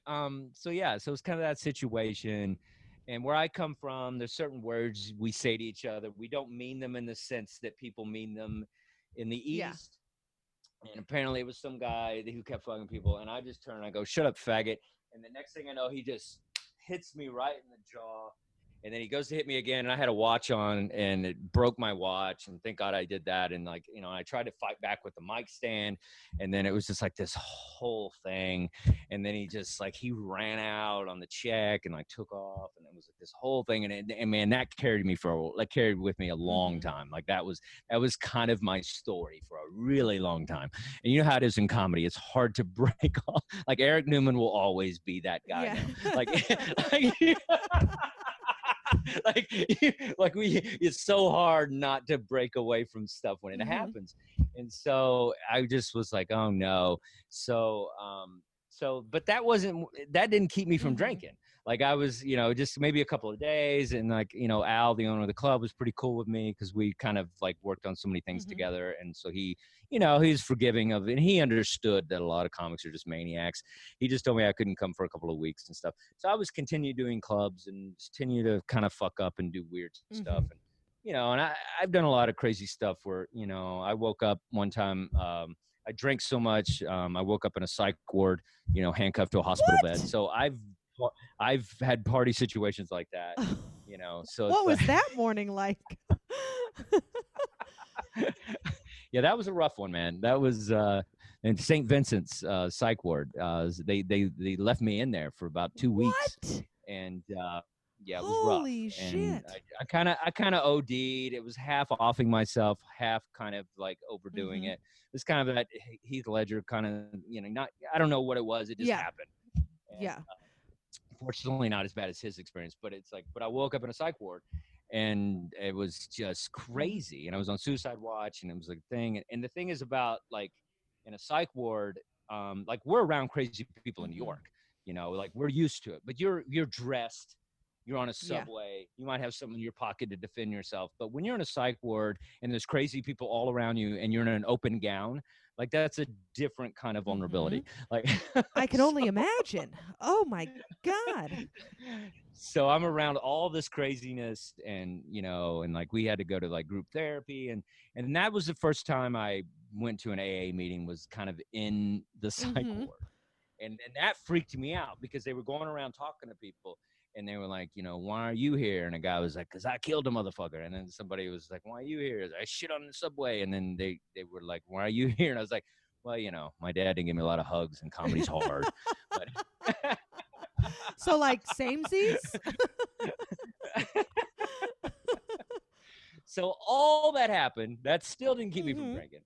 so yeah, so it's kind of that situation. And where I come from, there's certain words we say to each other. We don't mean them in the sense that people mean them in the Yeah. East. And apparently it was some guy who kept fucking people, and I just turn and I go, "Shut up, faggot." And the next thing I know, he just hits me right in the jaw. And then he goes to hit me again, and I had a watch on, and it broke my watch. And thank God I did that. And like, I tried to fight back with the mic stand, and then it was just like this whole thing. And then he ran out on the check and like took off, and it was like this whole thing. And man, that carried with me a long Mhm. time. Like that was kind of my story for a really long time. And you know how it is in comedy; it's hard to break off. Like Eric Newman will always be that guy Yeah. now. Like, like like it's so hard not to break away from stuff when it Mhm. happens. And so I just was like, oh no. So but that didn't keep me from Mhm. drinking. Like I was, just maybe a couple of days, and like, Al, the owner of the club, was pretty cool with me because we kind of like worked on so many things Mhm. together. And so he's forgiving of it, and he understood that a lot of comics are just maniacs. He just told me I couldn't come for a couple of weeks and stuff. So I was continue doing clubs and continue to kind of fuck up and do weird stuff. Mhm. And and I've done a lot of crazy stuff where, I woke up one time, I drank so much, I woke up in a psych ward, handcuffed to a hospital bed. What? So I've had party situations like that, so it's What like was that morning like? yeah, that was a rough one, man. That was in St. Vincent's psych ward. They left me in there for about 2 weeks, What? and Yeah, it was rough. Holy And shit. I kind of OD'd. It was half offing myself, half kind of like overdoing Mm-hmm. it. It was kind of that Heath Ledger kind of, not, I don't know what it was. It just Yeah. happened. And Yeah. fortunately not as bad as his experience, but it's like, but I woke up in a psych ward and it was just Mm-hmm. crazy. And I was on suicide watch and it was like a thing. And the thing is about like in a psych ward, like we're around crazy people in New York, Mm-hmm. like we're used to it, but you're dressed, you're on a Yeah. subway, you might have something in your pocket to defend yourself. But when you're in a psych ward and there's crazy people all around you and you're in an open gown, like that's a different kind of Mm-hmm. vulnerability. Like, I can so only imagine. Oh my God. so I'm around all this craziness and and like we had to go to like group therapy and that was the first time I went to an AA meeting, was kind of in the psych Mm-hmm. ward. And that freaked me out because they were going around talking to people and they were like, why are you here? And a guy was like, because I killed a motherfucker. And then somebody was like, why are you here? I shit on the subway. And then they were like, why are you here? And I was like, well, my dad didn't give me a lot of hugs and comedy's hard. But So like samesies? so all that happened. That still didn't keep me from Mm-hmm. drinking.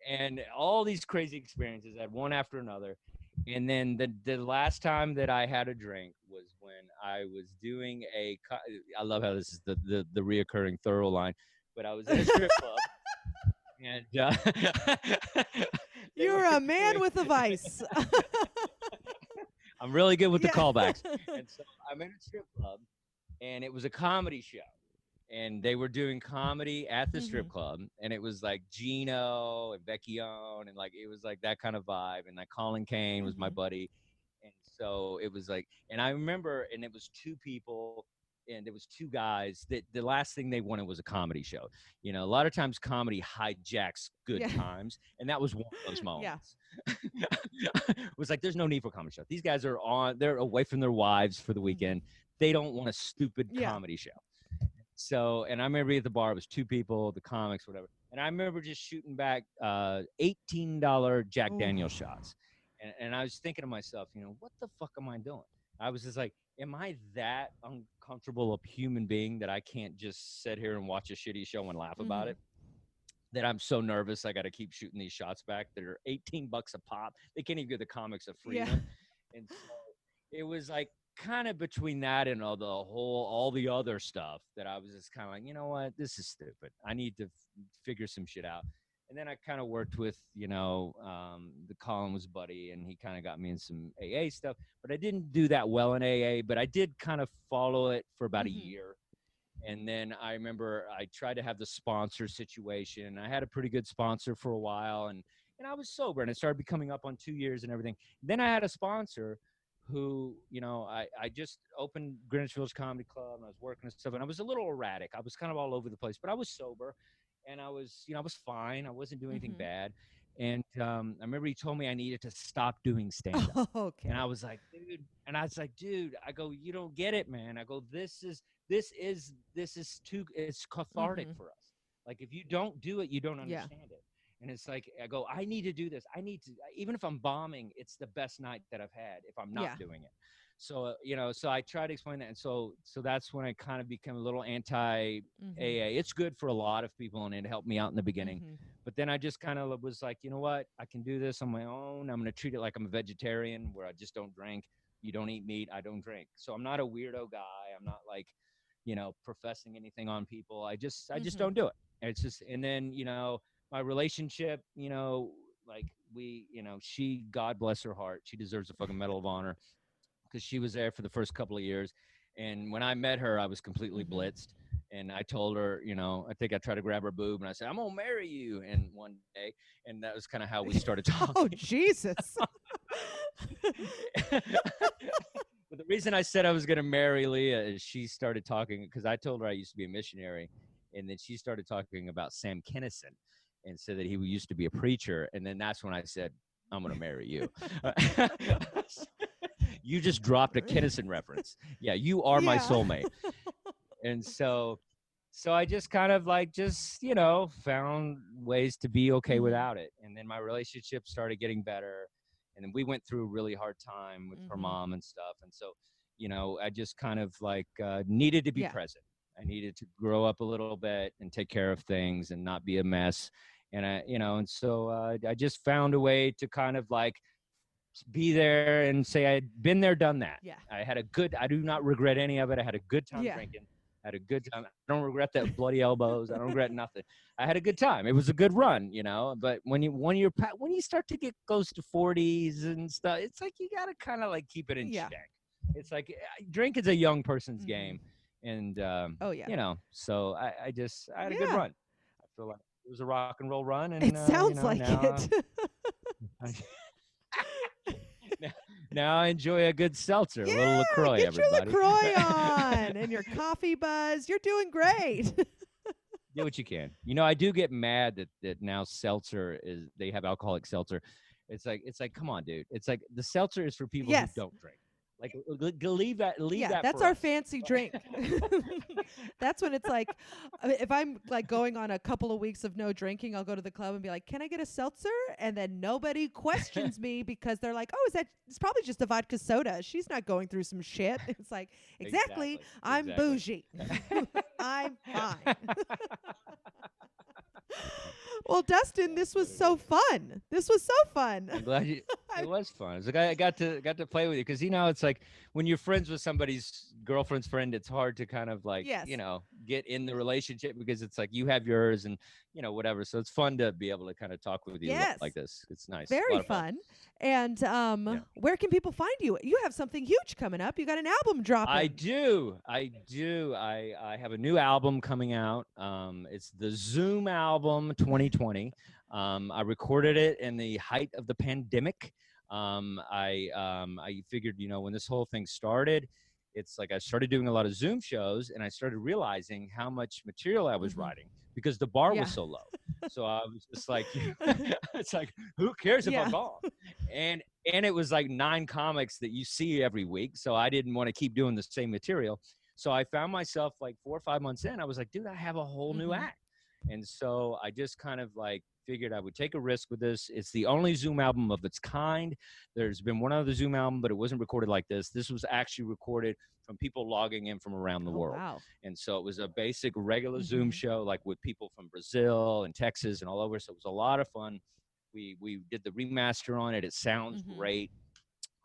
And all these crazy experiences, I had one after another. And then the last time that I had a drink was when I was doing I love how this is the reoccurring thorough line, but I was in a strip club and they were You're a man doing. with a vice. I'm really good with the Yeah. callbacks, and so I'm in a strip club, and it was a comedy show. And they were doing comedy at the Mm-hmm. strip club, and it was like Gino and Vecchione, and like it was like that kind of vibe. And like Colin Kane was my Mm-hmm. buddy, and so it was like, and I remember, and it was two people, and there was two guys that the last thing they wanted was a comedy show. A lot of times comedy hijacks good Yeah. times, and that was one of those Yeah. moments. It was like, there's no need for a comedy show. These guys they're away from their wives for the Mm-hmm. weekend. They don't want a stupid Yeah. comedy show. So, and I remember at the bar, it was two people, the comics, whatever. And I remember just shooting back $18 Jack Ooh. Daniel shots. And I was thinking to myself, what the fuck am I doing? I was just like, am I that uncomfortable a human being that I can't just sit here and watch a shitty show and laugh about Mm-hmm. it? That I'm so nervous I got to keep shooting these shots back that are $18 a pop. They can't even give the comics a free Yeah. one. And so it was like kind of between that and all the other stuff that I was just kind of like, you know what, this is stupid. I need to figure some shit out. And then I kind of worked with, the Colin was buddy, and he kind of got me in some AA stuff. But I didn't do that well in AA, but I did kind of follow it for about a Mm-hmm. year. And then I remember I tried to have the sponsor situation. I had a pretty good sponsor for a while, and I was sober, and it started becoming up on 2 years and everything. Then I had a sponsor who, I just opened Greenwich Village Comedy Club, and I was working and stuff, and I was a little erratic. I was kind of all over the place, but I was sober, and I was fine. I wasn't doing anything Mm-hmm. bad. And I remember he told me I needed to stop doing stand up. And I Okay. was like, dude, and I was like, dude, I go, you don't get it, man. I go, this is too, it's cathartic Mm-hmm. for us. Like if you don't do it, you don't Yeah. understand it. And it's like, I go, I need to do this. I need to, even if I'm bombing, it's the best night that I've had if I'm not Yeah. doing it. So, so I try to explain that. And so that's when I kind of became a little anti Mm-hmm. AA. It's good for a lot of people and it helped me out in the beginning. Mm-hmm. But then I just kind of was like, you know what? I can do this on my own. I'm going to treat it like I'm a vegetarian where I just don't drink. You don't eat meat. I don't drink. So I'm not a weirdo guy. I'm not like, professing anything on people. I just Mm-hmm. don't do it. It's just, and then, my relationship, like she, God bless her heart, she deserves a fucking Medal of Honor because she was there for the first couple of years. And when I met her, I was completely Mm-hmm. blitzed. And I told her, I think I tried to grab her boob and I said, I'm going to marry you. And one day, and that was kind of how we started Oh talking. Jesus. But the reason I said I was going to marry Leah is she started talking because I told her I used to be a missionary. And then she started talking about Sam Kinison and said that he used to be a preacher. And then that's when I said, I'm going to marry you. You just dropped a Kinison reference. Yeah, you are my Yeah. soulmate. And so I just kind of like found ways to be okay Mm-hmm. without it. And then my relationship started getting better. And then we went through a really hard time with her Mm-hmm. mom and stuff. And so, I just kind of like needed to be Yeah. present. I needed to grow up a little bit and take care of things and not be a mess. And and so I just found a way to kind of like be there and say I'd been there, done that. Yeah. I do not regret any of it. I had a good time Yeah. drinking. I had a good time. I don't regret that bloody elbows. I don't regret nothing. I had a good time. It was a good run, but when you start to get close to 40s and stuff, it's like you got to kind of like keep it in Yeah. check. It's like drink is a young person's game. And, Oh, yeah. So I had a good Yeah. run. I feel like it was a rock and roll run. And It sounds like now, it. now I enjoy a good seltzer, Yeah, a little LaCroix, get everybody. your LaCroix on and your coffee buzz. You're doing great. Do what you can. I do get mad that now they have alcoholic seltzer. It's like, come on, dude. It's like the seltzer is for people who Yes. don't drink. Like, leave that. Yeah, that's for our us. fancy drink. That's when it's like, if I'm like going on a couple of weeks of no drinking, I'll go to the club and be like, "Can I get a seltzer?" And then nobody questions me because they're like, "Oh, it's probably just a vodka soda. She's not going through some shit." It's like, exactly. I'm bougie. I'm fine. Well, Dustin, this was so fun. I'm glad it was fun. It's like I got to play with you because it's like when you're friends with somebody's girlfriend's friend, it's hard to kind of like Yes. get in the relationship because it's like you have yours and whatever. So it's fun to be able to kind of talk with you Yes. like this. It's nice. Very fun. And where can people find you? You have something huge coming up. You got an album dropping. I do. I have a new album coming out. It's the Zoom album 2020. I recorded it in the height of the pandemic. I figured, when this whole thing started, it's like I started doing a lot of Zoom shows and I started realizing how much material I was writing because the bar was so low. So I was just like, it's like, who cares if I bomb? And it was like 9 comics that you see every week. So I didn't want to keep doing the same material. So I found myself like 4 or 5 months in, I was like, dude, I have a whole new act. And so I just kind of like figured I would take a risk with this. It's the only Zoom album of its kind. There's been one other Zoom album, but it wasn't recorded like this. This was actually recorded from people logging in from around the world. Wow. And so it was a basic regular Zoom show, like with people from Brazil and Texas and all over. So it was a lot of fun. We did the remaster on it. It sounds great.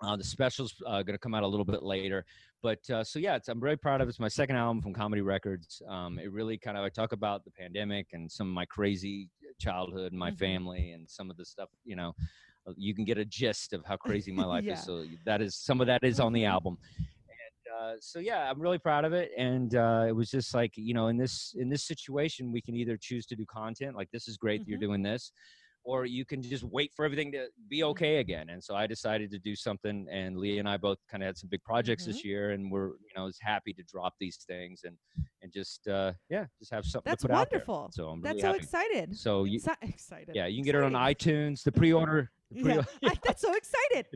The special's going to come out a little bit later. But so, yeah, I'm very proud of it. It's my second album from Comedy Records. It really kind of, I talk about the pandemic and some of my crazy childhood and my family and some of the stuff, you can get a gist of how crazy my life is. So some of that is on the album. And so, yeah, I'm really proud of it. And it was just like, in this situation, we can either choose to do content like this is great that you're doing this, or you can just wait for everything to be okay again. And so I decided to do something, and Leah and I both kind of had some big projects this year, and we're, was happy to drop these things and just have something That's to put wonderful. out there. So I'm That's really so happy. excited. So Excited. Yeah, you can get it on iTunes, the pre-order. That's so excited.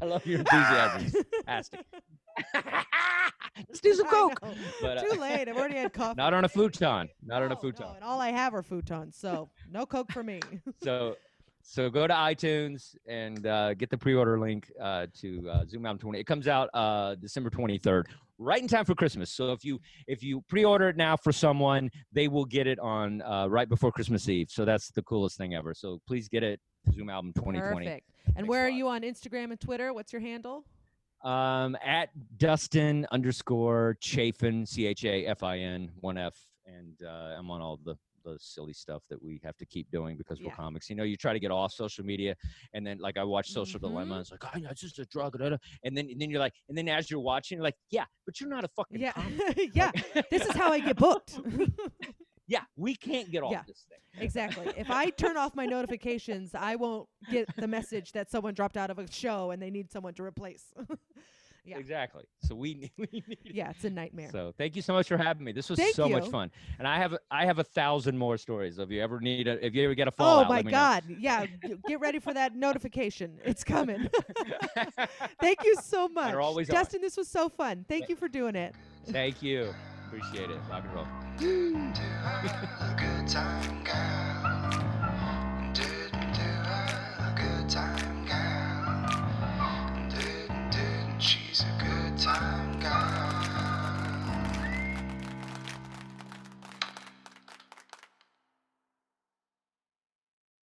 I love your enthusiasm. It's fantastic. Let's do some coke. But, too late. I've already had coffee. Not on a futon. Not on a futon. No, and all I have are futons, so no coke for me. So go to iTunes and get the pre-order link to Zoom Album 20. It comes out December 23rd, right in time for Christmas. So if you pre-order it now for someone, they will get it on right before Christmas Eve. So that's the coolest thing ever. So please get it. Zoom Album 2020. Perfect. And where are you on Instagram and Twitter? What's your handle? At Dustin _Chafin, CHAFIN, 1F, and I'm on all the silly stuff that we have to keep doing because we're comics. You try to get off social media, and then like I watch Social Dilemma, it's like, oh, yeah, it's just a drug, and then you're like, and then as you're watching, you're like, yeah, but you're not a fucking comic. Yeah, this is how I get booked. Yeah, we can't get off this thing. Exactly. If I turn off my notifications, I won't get the message that someone dropped out of a show and they need someone to replace. Yeah. Exactly. So we need Yeah, it's a nightmare. So thank you so much for having me. This was so much fun. And I have 1,000 more stories. If you ever get a fallout, oh my God. Yeah. Get ready for that notification. It's coming. Thank you so much. They're always Dustin, this was so fun. Thank you for doing it. Thank you. Appreciate it. Rock and roll. Good time, guy.